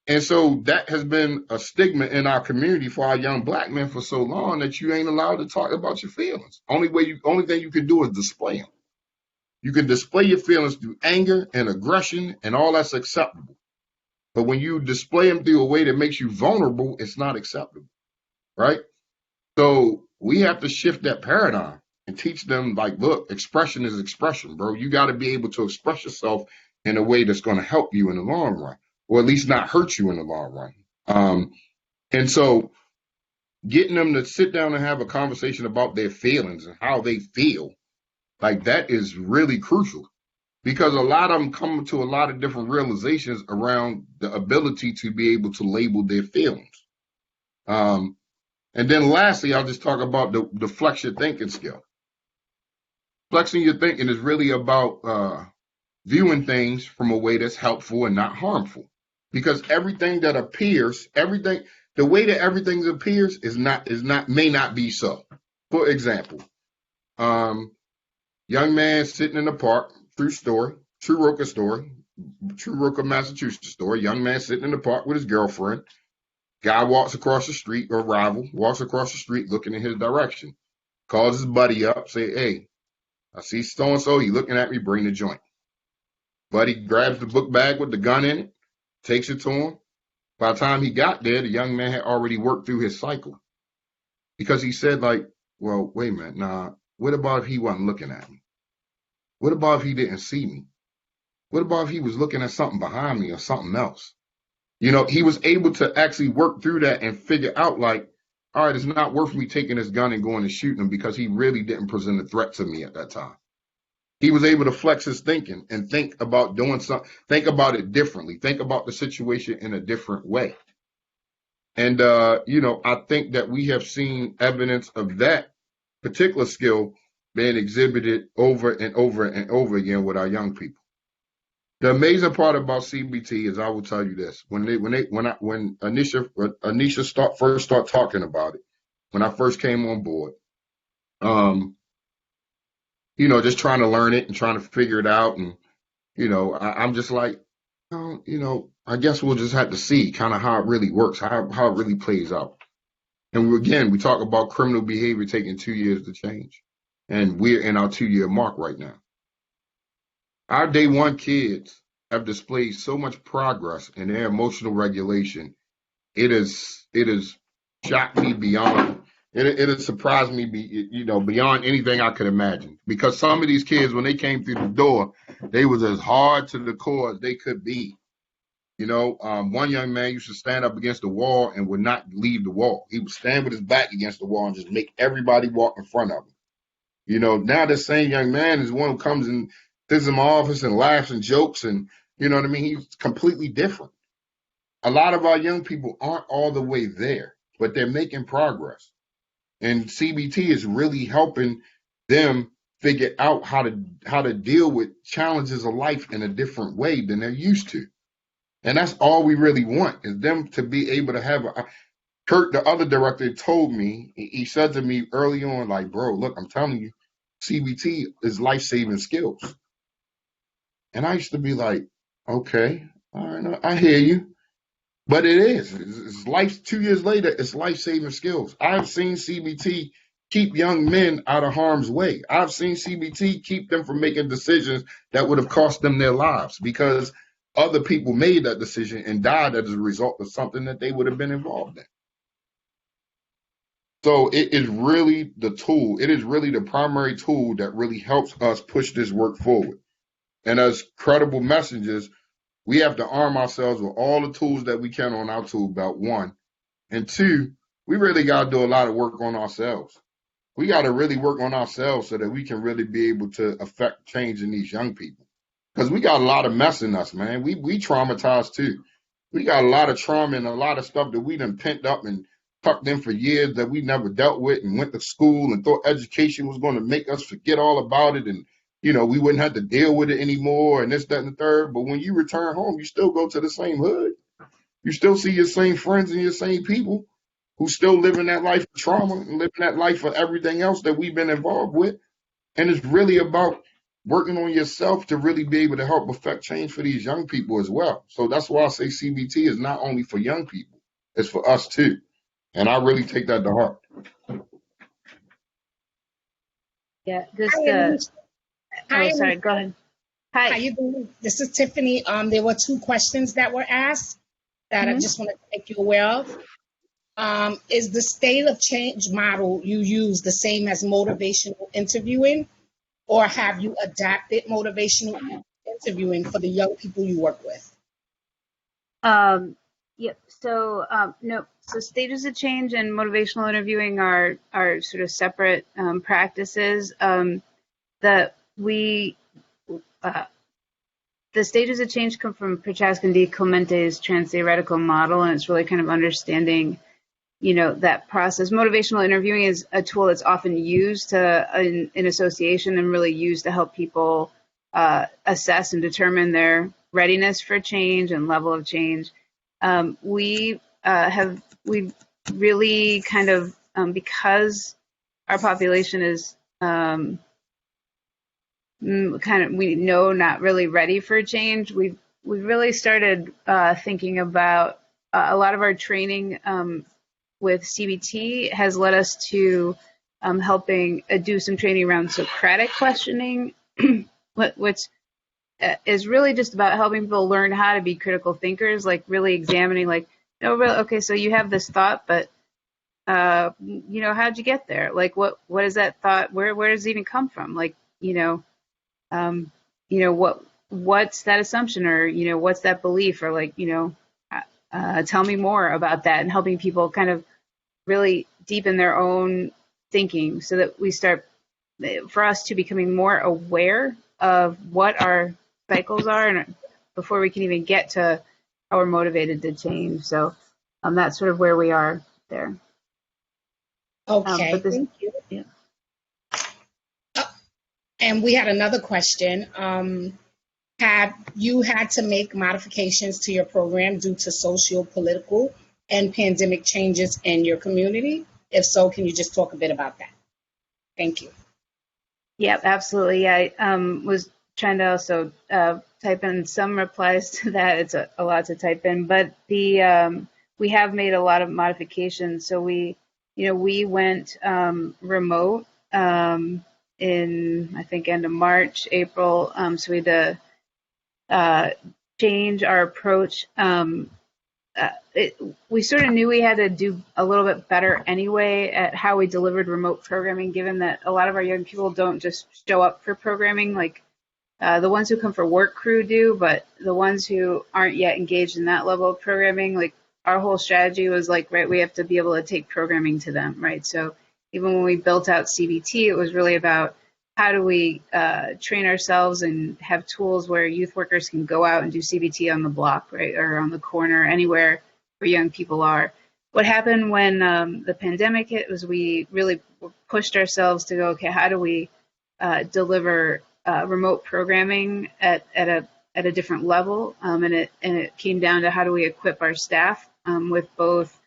And so that has been a stigma in our community for our young black men for so long, that you ain't allowed to talk about your feelings. Only thing you can do is display them. You can display your feelings through anger and aggression, and all that's acceptable. But when you display them through a way that makes you vulnerable, it's not acceptable, right? So we have to shift that paradigm and teach them, like, look, expression is expression, bro. You got to be able to express yourself in a way that's going to help you in the long run, or at least not hurt you in the long run. And so getting them to sit down and have a conversation about their feelings and how they feel, like, that is really crucial, because a lot of them come to a lot of different realizations around the ability to be able to label their feelings. And then lastly, I'll just talk about the deflection thinking skill. Flexing your thinking is really about viewing things from a way that's helpful and not harmful. Because everything that appears, the way that everything appears may not be so. For example, young man sitting in the park, true Roca, Massachusetts story. Young man sitting in the park with his girlfriend. Guy walks across the street, or rival walks across the street looking in his direction. Calls his buddy up, say, hey, I see so-and-so, he looking at me, bring the joint. Buddy grabs the book bag with the gun in it, takes it to him. By the time he got there, the young man had already worked through his cycle. Because he said, like, well, wait a minute, nah, what about if he wasn't looking at me? What about if he didn't see me? What about if he was looking at something behind me or something else? You know, he was able to actually work through that and figure out, like, all right, it's not worth me taking this gun and going and shooting him, because he really didn't present a threat to me at that time. He was able to flex his thinking and think about doing something, think about it differently, think about the situation in a different way. And, you know, I think that we have seen evidence of that particular skill being exhibited over and over and over again with our young people. The amazing part about CBT is, I will tell you this: when Anisha first started talking about it, when I first came on board, you know, just trying to learn it and trying to figure it out, and you know, I'm just like, you know, I guess we'll just have to see kind of how it really works, how it really plays out. And we talk about criminal behavior taking 2 years to change, and we're in our 2-year mark right now. Our day one kids have displayed so much progress in their emotional regulation it is shocked me beyond. It has surprised me, beyond anything I could imagine. Because some of these kids, when they came through the door, they was as hard to the core as they could be. One young man used to stand up against the wall and would not leave the wall. He would stand with his back against the wall and just make everybody walk in front of him. Now this same young man is one who comes and sits in my office and laughs and jokes, and you know what I mean? He's completely different. A lot of our young people aren't all the way there, but they're making progress. And CBT is really helping them figure out how to deal with challenges of life in a different way than they're used to. And that's all we really want, is them to be able to have Kurt, the other director, told me, he said to me early on, like, bro, look, I'm telling you, CBT is life-saving skills. And I used to be like, okay, all right, I hear you. But it is. It's life. 2 years later, it's life-saving skills. I've seen CBT keep young men out of harm's way. I've seen CBT keep them from making decisions that would have cost them their lives because other people made that decision and died as a result of something that they would have been involved in. So it is really the tool. It is really the primary tool that really helps us push this work forward. And as credible messengers, we have to arm ourselves with all the tools that we can on our tool belt, one. And two, we really got to do a lot of work on ourselves. We got to really work on ourselves so that we can really be able to affect change in these young people. Because we got a lot of mess in us, man. We traumatized too. We got a lot of trauma and a lot of stuff that we done pent up and tucked in for years that we never dealt with and went to school and thought education was going to make us forget all about it and, we wouldn't have to deal with it anymore and this, that, and the third. But when you return home, you still go to the same hood. You still see your same friends and your same people who still living that life of trauma and living that life of everything else that we've been involved with. And it's really about working on yourself to really be able to help affect change for these young people as well. So that's why I say CBT is not only for young people, it's for us too. And I really take that to heart. Yeah, sorry, go ahead. Hi. How you doing? This is Tiffany. There were two questions that were asked that I just want to make you aware of. Is the state of change model you use the same as motivational interviewing, or have you adapted motivational interviewing for the young people you work with? Yep. So no. So stages of change and motivational interviewing are sort of separate practices. The stages of change come from Prochaska Clemente's trans-theoretical model, and it's really kind of understanding, that process. Motivational interviewing is a tool that's often used in association and really used to help people assess and determine their readiness for change and level of change. We really kind of, because our population is we know not really ready for change, we've really started thinking about a lot of our training with CBT has led us to helping do some training around Socratic questioning, which is really just about helping people learn how to be critical thinkers, like really examining, like, okay, so you have this thought, but how'd you get there? Like, what is that thought? Where does it even come from? Like, what's that assumption, or what's that belief, or like, tell me more about that, and helping people kind of really deepen their own thinking so that we start, for us to becoming more aware of what our cycles are, and before we can even get to how we're motivated to change. So that's sort of where we are there. Okay, thank you. Yeah. And we had another question. Have you had to make modifications to your program due to social, political, and pandemic changes in your community? If so, can you just talk a bit about that? Thank you. Yeah, absolutely. I was trying to also type in some replies to that. It's a lot to type in, but we have made a lot of modifications. So we went remote in, I think, end of March, April. So we had to change our approach we sort of knew we had to do a little bit better anyway at how we delivered remote programming, given that a lot of our young people don't just show up for programming. Like the ones who come for work crew do, but the ones who aren't yet engaged in that level of programming, like our whole strategy was like, right, we have to be able to take programming to them, right? So even when we built out CBT, it was really about how do we train ourselves and have tools where youth workers can go out and do CBT on the block, right, or on the corner, anywhere where young people are. What happened when the pandemic hit was we really pushed ourselves to go, okay, how do we deliver remote programming at a different level, and it came down to how do we equip our staff with both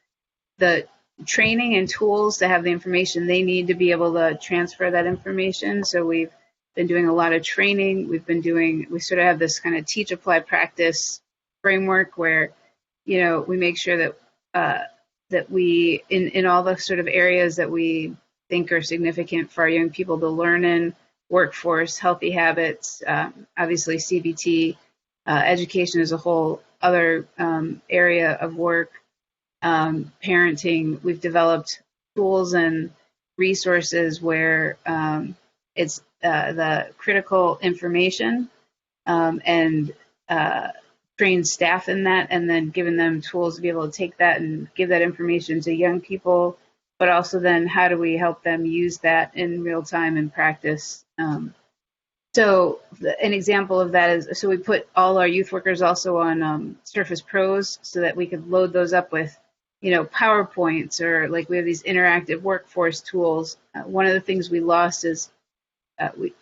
the training and tools to have the information they need to be able to transfer that information. So we've been doing a lot of training. We sort of have this kind of teach, apply, practice framework where, we make sure that we, in all the sort of areas that we think are significant for our young people to learn in, workforce, healthy habits, obviously CBT, education is a whole other area of work, parenting. We've developed tools and resources where it's the critical information and train staff in that, and then giving them tools to be able to take that and give that information to young people, but also then how do we help them use that in real time and practice. So an example of that is, so we put all our youth workers also on Surface Pros so that we could load those up with, PowerPoints, or like we have these interactive workforce tools. One of the things we lost is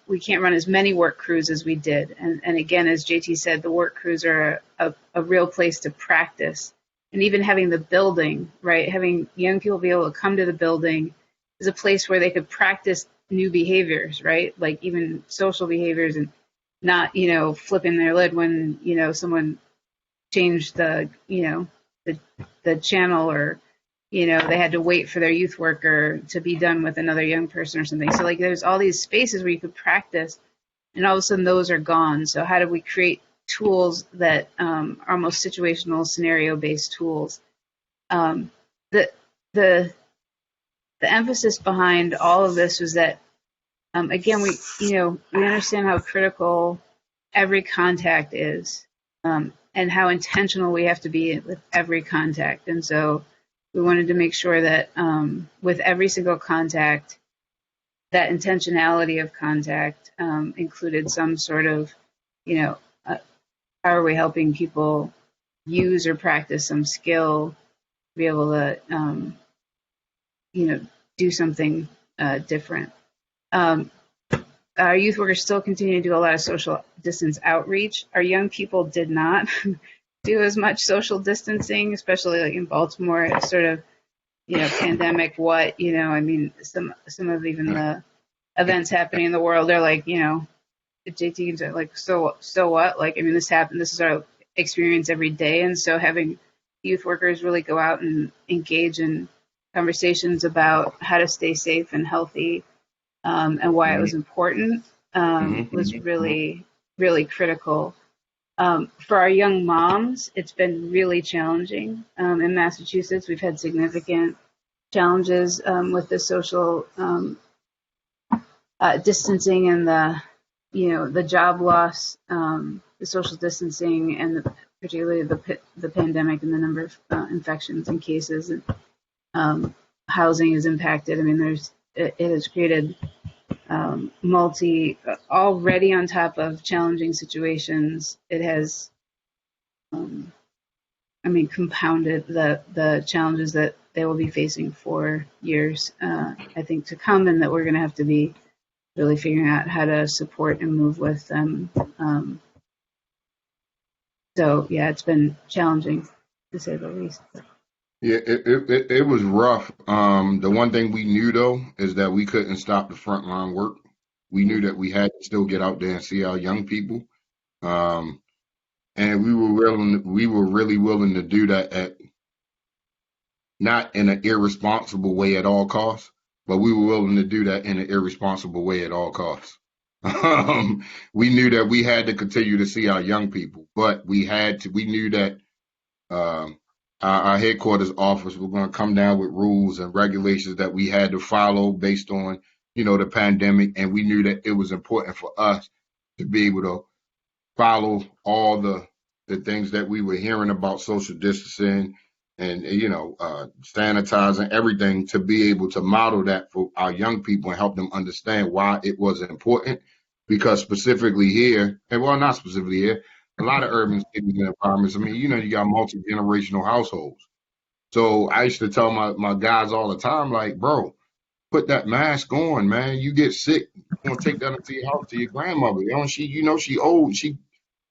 we can't run as many work crews as we did. And again, as JT said, the work crews are a real place to practice. And even having the building, right, having young people be able to come to the building is a place where they could practice new behaviors, right? Like even social behaviors, and not, flipping their lid when, someone changed the channel, or, they had to wait for their youth worker to be done with another young person or something. So like there's all these spaces where you could practice, and all of a sudden those are gone. So how do we create tools that are almost situational, scenario-based tools? The emphasis behind all of this was that, again, we understand how critical every contact is, and how intentional we have to be with every contact. And so we wanted to make sure that with every single contact, that intentionality of contact included some sort of, how are we helping people use or practice some skill, be able to, do something different. Our youth workers still continue to do a lot of social distance outreach. Our young people did not do as much social distancing, especially like in Baltimore. It's sort of, pandemic. What, some of even the events happening in the world are like, JT are like, so what? Like, this happened. This is our experience every day. And so having youth workers really go out and engage in conversations about how to stay safe and healthy, and why it was important, was really, really critical. For our young moms, it's been really challenging. In Massachusetts, we've had significant challenges with the social distancing and the job loss, the social distancing, and particularly the pandemic and the number of infections and cases. And housing is impacted. It has created already on top of challenging situations. It has, compounded the challenges that they will be facing for years, I think, to come, and that we're going to have to be really figuring out how to support and move with them. So yeah, it's been challenging, to say the least. Yeah, it was rough. The one thing we knew though is that we couldn't stop the frontline work. We knew that we had to still get out there and see our young people, and we were really willing to do that at not in an irresponsible way at all costs, but we were willing to do that in an irresponsible way at all costs. We knew that we had to continue to see our young people, but we knew that our headquarters office were going to come down with rules and regulations that we had to follow based on, the pandemic. And we knew that it was important for us to be able to follow all the things that we were hearing about social distancing and, sanitizing, everything, to be able to model that for our young people and help them understand why it was important. Because specifically here, and well, not specifically here, a lot of urban cities and environments, I mean, you got multi-generational households. So I used to tell my guys all the time, like, bro, put that mask on, man. You get sick, you're gonna take that into your house to your grandmother. She old, she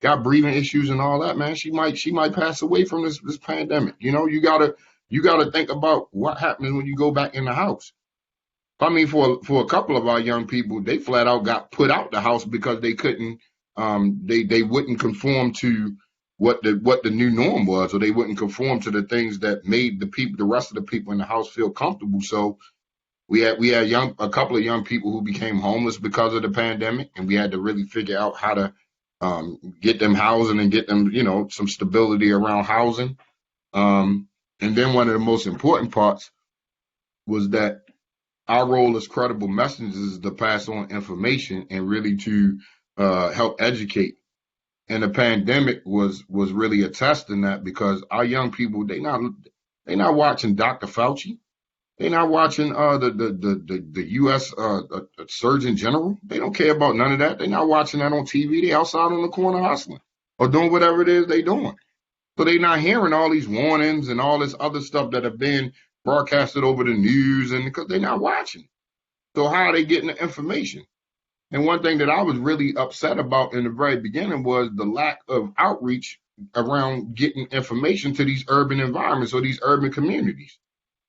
got breathing issues and all that, man. She might pass away from this pandemic. You gotta think about what happens when you go back in the house. I mean, for a couple of our young people, they flat out got put out the house because they couldn't, they wouldn't conform to what the new norm was, or they wouldn't conform to the things that made the rest of the people in the house feel comfortable. So we had a couple of young people who became homeless because of the pandemic, and we had to really figure out how to get them housing and get them, some stability around housing. And then one of the most important parts was that our role as credible messengers is to pass on information and really to help educate. And the pandemic was really a test in that, because our young people, they not watching Dr. Fauci. They're not watching the U.S. Surgeon General. They don't care about none of that. They're not watching that on TV. They outside on the corner hustling or doing whatever it is they doing. So they're not hearing all these warnings and all this other stuff that have been broadcasted over the news, and because they're not watching. So how are they getting the information? And one thing that I was really upset about in the very beginning was the lack of outreach around getting information to these urban environments or these urban communities.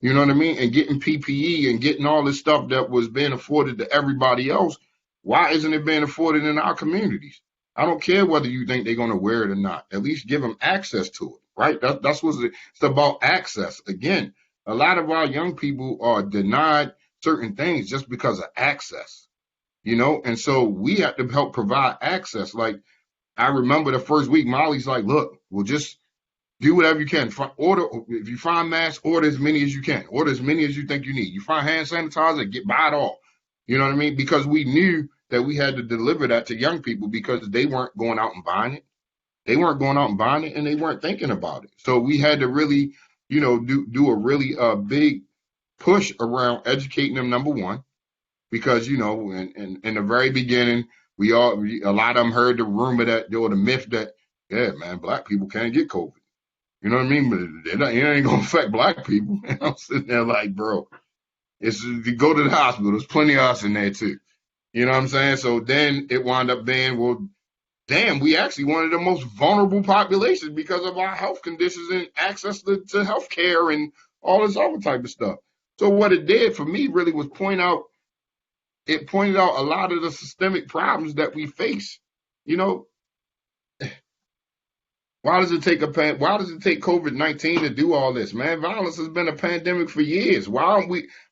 You know what I mean? And getting PPE and getting all this stuff that was being afforded to everybody else. Why isn't it being afforded in our communities? I don't care whether you think they're going to wear it or not. At least give them access to it, right? That's what it's about, access. Again, a lot of our young people are denied certain things just because of access, and so we have to help provide access. Like, I remember the first week, Molly's like, look, we'll just do whatever you can. Order, if you find masks, order as many as you can. Order as many as you think you need. You find hand sanitizer, buy it all. You know what I mean? Because we knew that we had to deliver that to young people, because they weren't going out and buying it. They weren't going out and buying it, and they weren't thinking about it. So we had to really, do a really big push around educating them, number one, because, in the very beginning, a lot of them heard the rumor that, or the myth that, yeah, man, black people can't get COVID. You know what I mean? But it ain't gonna affect black people. And I'm sitting there like, bro, you go to the hospital. There's plenty of us in there too. You know what I'm saying? So then it wound up being, well, damn, we actually one of the most vulnerable populations because of our health conditions and access to health care and all this other type of stuff. So what it did for me really was pointed out a lot of the systemic problems that we face. Why does it take COVID-19 to do all this, man? Violence has been a pandemic for years. Why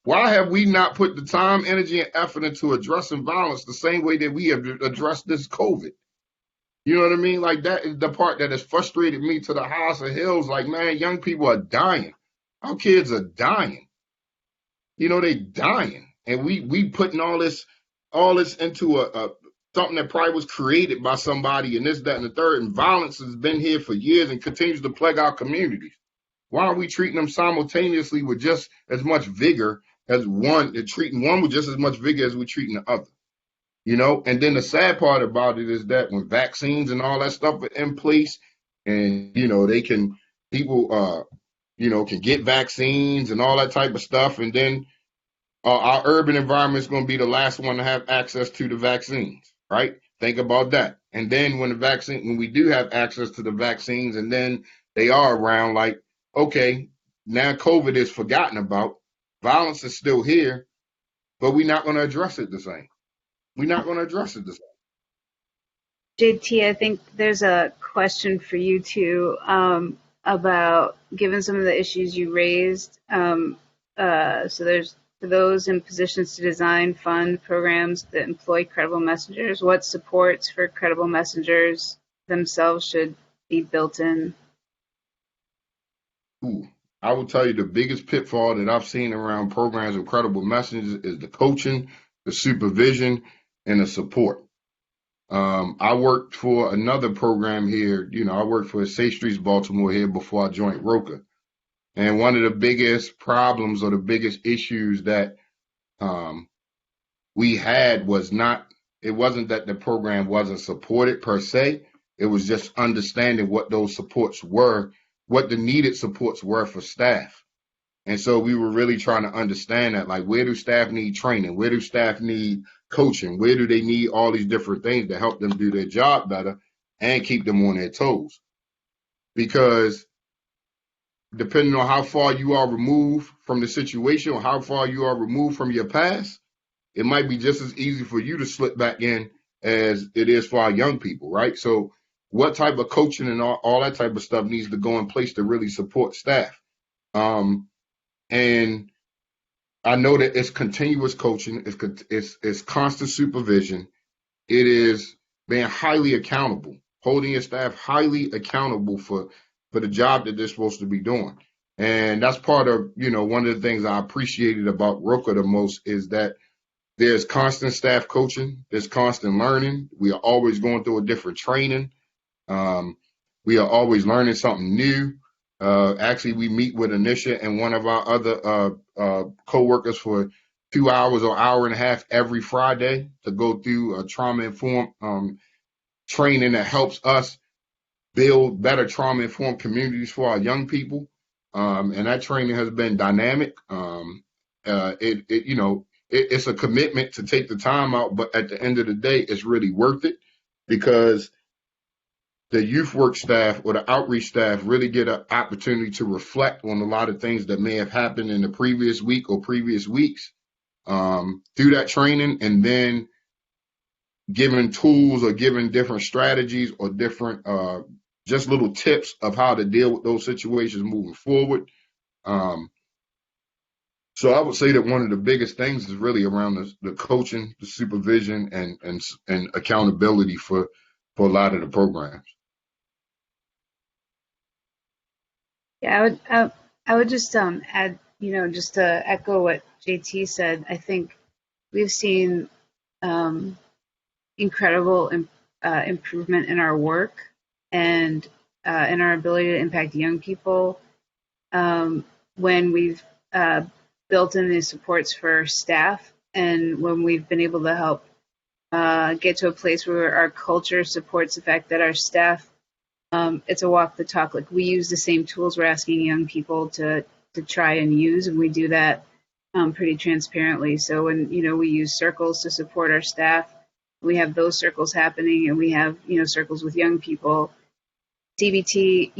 have we not put the time, energy, and effort into addressing violence the same way that we have addressed this COVID? You know what I mean? Like, that is the part that has frustrated me to the highest of hills. Like, man, young people are dying. Our kids are dying. They dying. And we putting all this into a something that probably was created by somebody, and this, that, and the third. And violence has been here for years and continues to plague our communities. Why are we treating them simultaneously with just as much vigor as one, treating one with just as much vigor as we're treating the other? And then the sad part about it is that when vaccines and all that stuff are in place, and, people can get vaccines and all that type of stuff, and then our urban environment is going to be the last one to have access to the vaccines, right? Think about that. And then when we do have access to the vaccines, and then they are around, like, okay, now COVID is forgotten about, violence is still here, but we're not going to address it the same. We're not going to address it the same. JT, I think there's a question for you too, about, given some of the issues you raised. So there's, for those in positions to design, fund programs that employ credible messengers, what supports for credible messengers themselves should be built in? Ooh, I will tell you the biggest pitfall that I've seen around programs with credible messengers is the coaching, the supervision, and the support. I worked for another program here. I worked for Safe Streets Baltimore here before I joined Roca. And one of the biggest problems or the biggest issues that we had it wasn't that the program wasn't supported per se. It was just understanding what those supports were, what the needed supports were for staff. And so we were really trying to understand that, like, where do staff need training? Where do staff need coaching? Where do they need all these different things to help them do their job better and keep them on their toes? Because depending on how far you are removed from the situation or how far you are removed from your past, it might be just as easy for you to slip back in as it is for our young people, right? So what type of coaching and all that type of stuff needs to go in place to really support staff? And I know that it's continuous coaching, it's constant supervision, it is being highly accountable, holding your staff highly accountable for the job that they're supposed to be doing. And that's part of, one of the things I appreciated about Roca the most is that there's constant staff coaching, there's constant learning. We are always going through a different training. We are always learning something new. Actually, we meet with Anisha and one of our other co-workers for 2 hours or hour and a half every Friday to go through a trauma-informed training that helps us build better trauma-informed communities for our young people. And that training has been dynamic. It's a commitment to take the time out, but at the end of the day, it's really worth it because the youth work staff or the outreach staff really get an opportunity to reflect on a lot of things that may have happened in the previous week or previous weeks through that training, and then given tools or given different strategies or different just little tips of how to deal with those situations moving forward. So I would say that one of the biggest things is really around the coaching, the supervision, and accountability for a lot of the programs. Yeah, I would just add, just to echo what JT said. I think we've seen incredible improvement in our work and in our ability to impact young people when we've built in these supports for staff, and when we've been able to help get to a place where our culture supports the fact that our staff, it's a walk the talk. Like, we use the same tools we're asking young people to try and use, and we do that pretty transparently. So when, we use circles to support our staff, we have those circles happening, and we have, circles with young people. CBT,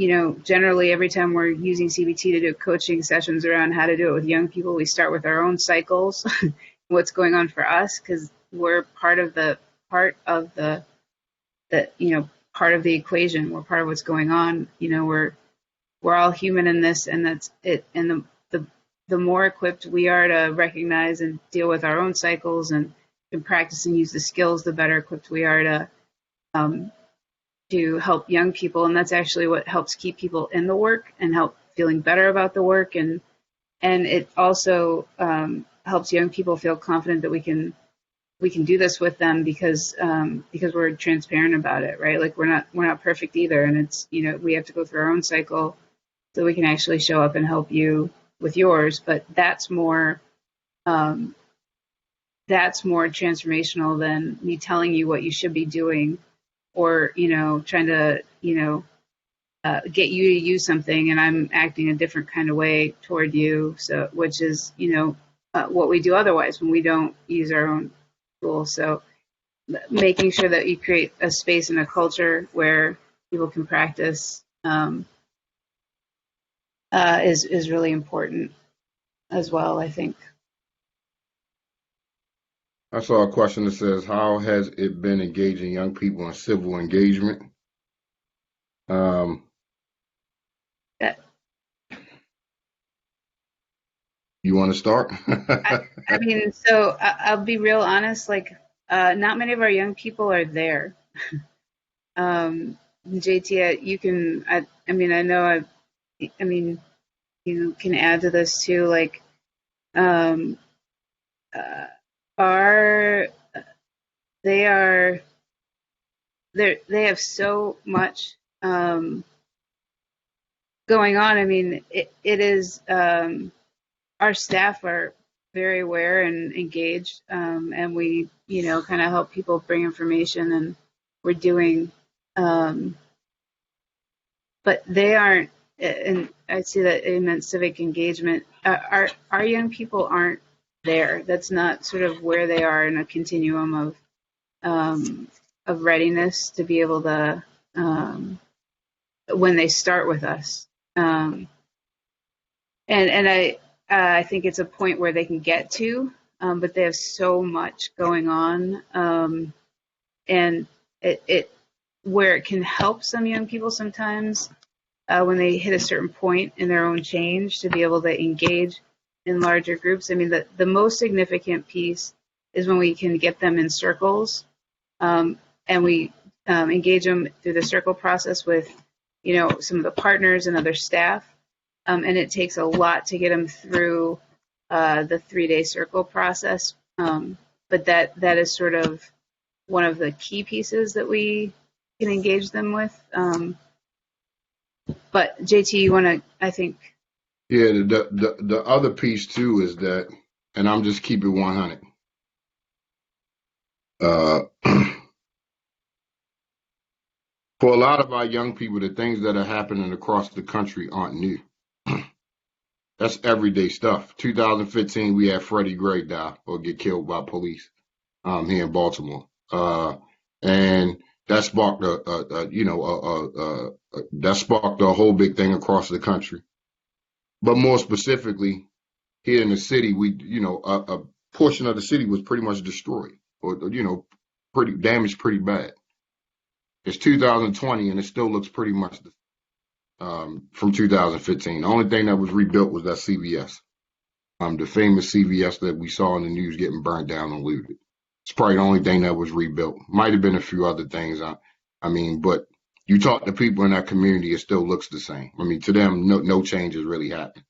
generally every time we're using CBT to do coaching sessions around how to do it with young people, we start with our own cycles, what's going on for us, because we're part of the equation. We're part of what's going on. We're all human in this, and that's it. And the more equipped we are to recognize and deal with our own cycles and practice and use the skills, the better equipped we are to help young people. And that's actually what helps keep people in the work and help feeling better about the work. And it also helps young people feel confident that we can do this with them because we're transparent about it, right? Like, we're not perfect either. And it's, we have to go through our own cycle so we can actually show up and help you with yours. But that's more transformational than me telling you what you should be doing, or, trying to, get you to use something and I'm acting a different kind of way toward you. So, which is, what we do otherwise when we don't use our own tools. So making sure that you create a space and a culture where people can practice is really important as well, I think. I saw a question that says, how has it been engaging young people in civil engagement? You want to start? I mean, so I'll be real honest, like, not many of our young people are there. JT, you can, I you can add to this too, like um, are they are they have so much going on. I mean, it is our staff are very aware and engaged, and we, kind of help people bring information, and we're doing, but they aren't, and I see that you meant civic engagement. Our young people aren't there. That's not sort of where they are in a continuum of readiness to be able to, when they start with us. And I think it's a point where they can get to, but they have so much going on, and it where it can help some young people sometimes when they hit a certain point in their own change to be able to engage in larger groups. I mean, the most significant piece is when we can get them in circles, and we engage them through the circle process with, some of the partners and other staff. And it takes a lot to get them through the 3-day circle process. But that is sort of one of the key pieces that we can engage them with. But JT, you want to, I think. Yeah, the other piece too is that, and I'm just keeping 100. For a lot of our young people, the things that are happening across the country aren't new. That's everyday stuff. 2015, we had Freddie Gray die or get killed by police here in Baltimore, and that sparked a whole big thing across the country. But more specifically, here in the city, a portion of the city was pretty much destroyed, or pretty damaged, pretty bad. It's 2020, and it still looks pretty much from 2015. The only thing that was rebuilt was that CVS, the famous CVS that we saw in the news getting burned down and looted. It's probably the only thing that was rebuilt. Might have been a few other things. But you talk to people in that community, it still looks the same. I mean, to them, no change has really happened.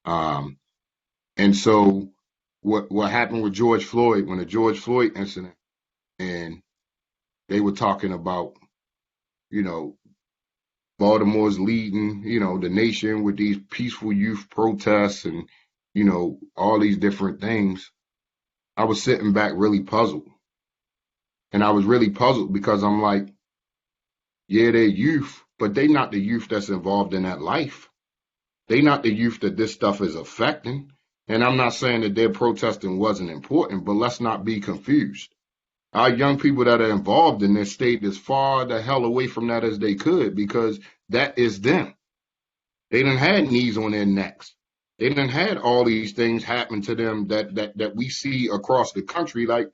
And so what happened with George Floyd, when the George Floyd incident, and they were talking about, Baltimore's leading, the nation with these peaceful youth protests and, all these different things. I was sitting back really puzzled. And I was really puzzled because I'm like, yeah, they're youth, but they not the youth that's involved in that life. They not the youth that this stuff is affecting. And I'm not saying that their protesting wasn't important, but let's not be confused. Our young people that are involved in this stayed as far the hell away from that as they could, because that is them. They done had knees on their necks. They done had all these things happen to them that we see across the country. Like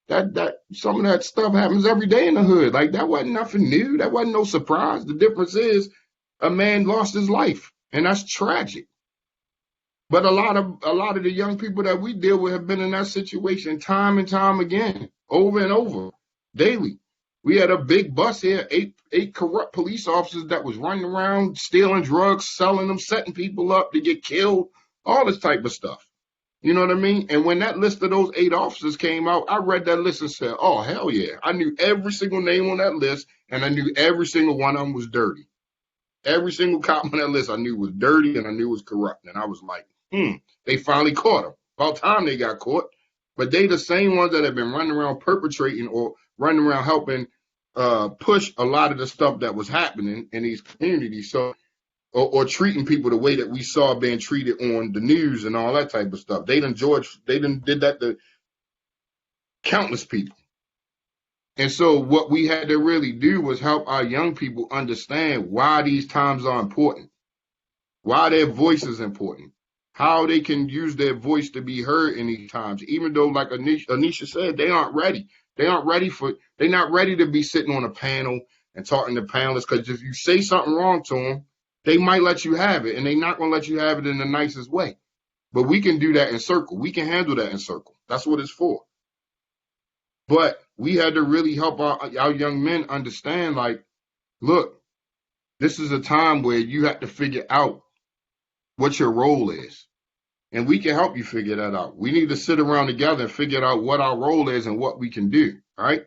that some of that stuff happens every day in the hood. Like that wasn't nothing new. That wasn't no surprise. The difference is a man lost his life, and that's tragic. But a lot of the young people that we deal with have been in that situation time and time again, over and over, daily. We had a big bus here, eight corrupt police officers that was running around stealing drugs, selling them, setting people up to get killed, all this type of stuff. You know what I mean? And when that list of those 8 officers came out, I read that list and said, oh, hell yeah. I knew every single name on that list, and I knew every single one of them was dirty. Every single cop on that list I knew was dirty, and I knew was corrupt. And I was like, they finally caught him. About time they got caught. But they the same ones that have been running around perpetrating or running around helping push a lot of the stuff that was happening in these communities. So, or treating people the way that we saw being treated on the news and all that type of stuff. They done did that to countless people. And so what we had to really do was help our young people understand why these times are important, why their voice is important, how they can use their voice to be heard in these times, even though, like Anisha said, they aren't ready. They're not ready to be sitting on a panel and talking to panelists, because if you say something wrong to them, they might let you have it, and they're not going to let you have it in the nicest way. But we can do that in circle. We can handle that in circle. That's what it's for. But we had to really help our young men understand, like, look, this is a time where you have to figure out what your role is. And we can help you figure that out. We need to sit around together and figure out what our role is and what we can do, right?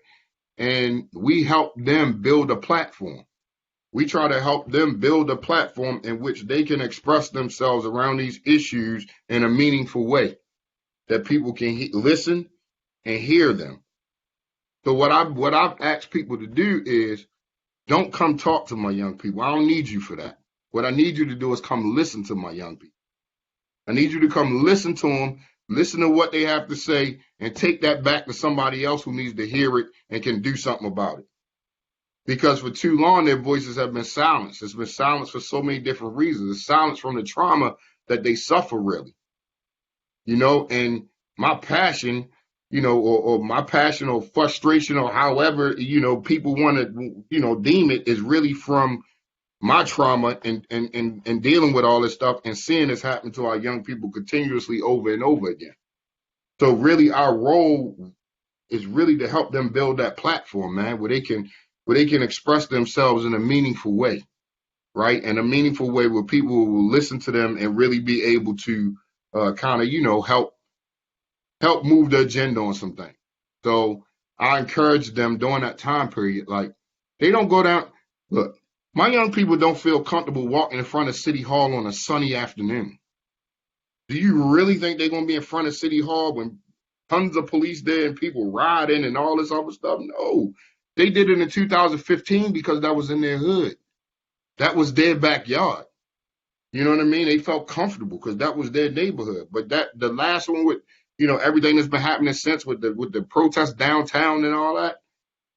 And we help them build a platform. We try to help them build a platform in which they can express themselves around these issues in a meaningful way that people can listen and hear them. So what I've asked people to do is, don't come talk to my young people. I don't need you for that. What I need you to do is come listen to my young people. I need you to come listen to them, listen to what they have to say, and take that back to somebody else who needs to hear it and can do something about it. Because for too long, their voices have been silenced. It's been silenced for so many different reasons. It's silenced from the trauma that they suffer, really. You know, and my passion, you know, or my passion or frustration or however, you know, people want to, you know, deem it, is really from my trauma and dealing with all this stuff and seeing this happen to our young people continuously over and over again. So really our role is really to help them build that platform, man, where they can express themselves in a meaningful way, right? And a meaningful way where people will listen to them and really be able to kind of, you know, help move the agenda on some things. So I encourage them during that time period, like, they don't go down. Look, my young people don't feel comfortable walking in front of City Hall on a sunny afternoon. Do you really think they're going to be in front of City Hall when tons of police there and people riding and all this other stuff? No. They did it in 2015 because that was in their hood. That was their backyard. You know what I mean? They felt comfortable because that was their neighborhood. But the last one with, you know, everything that's been happening since with the protests downtown and all that,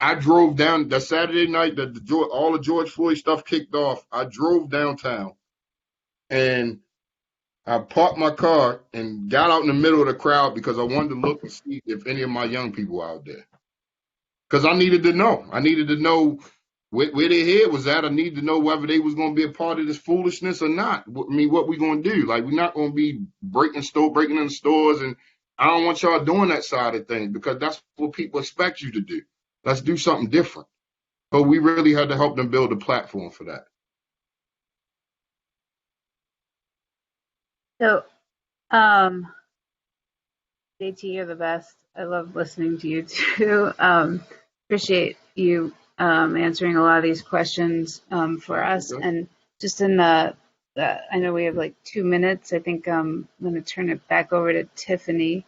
I drove down the Saturday night that all the George Floyd stuff kicked off. I drove downtown and I parked my car and got out in the middle of the crowd because I wanted to look and see if any of my young people were out there. Because I needed to know. I needed to know where their head was at. I needed to know whether they was going to be a part of this foolishness or not. I mean, what we going to do? Like, we're not going to be breaking in the stores, and I don't want y'all doing that side of things because that's what people expect you to do. Let's do something different. But we really had to help them build a platform for that. So, JT, you're the best. I love listening to you too. Appreciate you answering a lot of these questions for us. Okay. And just in I know we have like 2 minutes. I think I'm going to turn it back over to Tiffany.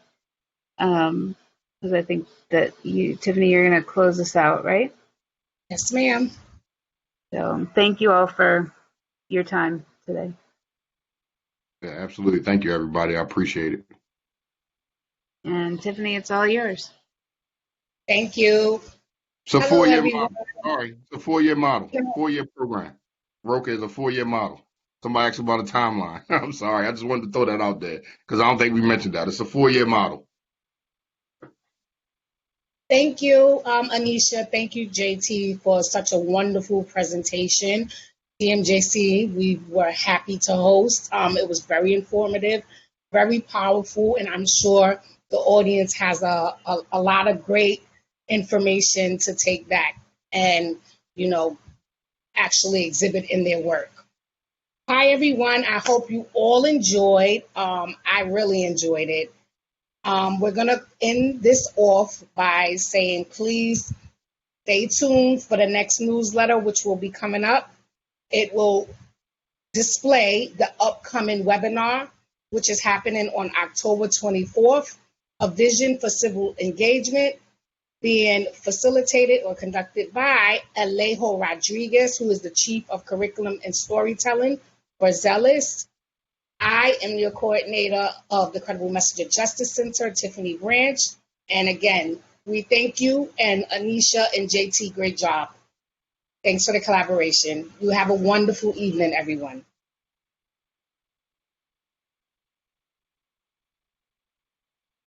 Because I think that Tiffany, you're going to close us out, right? Yes, ma'am. So thank you all for your time today. Yeah, absolutely. Thank you, everybody. I appreciate it. And Tiffany, it's all yours. Thank you. It's a 4-year model. Sorry, it's a 4-year model, 4-year program. Roca is a 4-year model. Somebody asked about a timeline. I'm sorry. I just wanted to throw that out there because I don't think we mentioned that. It's a 4-year model. Thank you, Anisha. Thank you, JT, for such a wonderful presentation. DMJC, we were happy to host. It was very informative, very powerful, and I'm sure the audience has a lot of great information to take back and, you know, actually exhibit in their work. Hi, everyone. I hope you all enjoyed. I really enjoyed it. We're going to end this off by saying, please stay tuned for the next newsletter, which will be coming up. It will display the upcoming webinar, which is happening on October 24th, a vision for civil engagement, being facilitated or conducted by Alejo Rodriguez, who is the Chief of Curriculum and Storytelling for Zealous. I am your coordinator of the Credible Messenger Justice Center, Tiffany Branch. And again, we thank you, and Anisha and JT, great job. Thanks for the collaboration. You have a wonderful evening, everyone.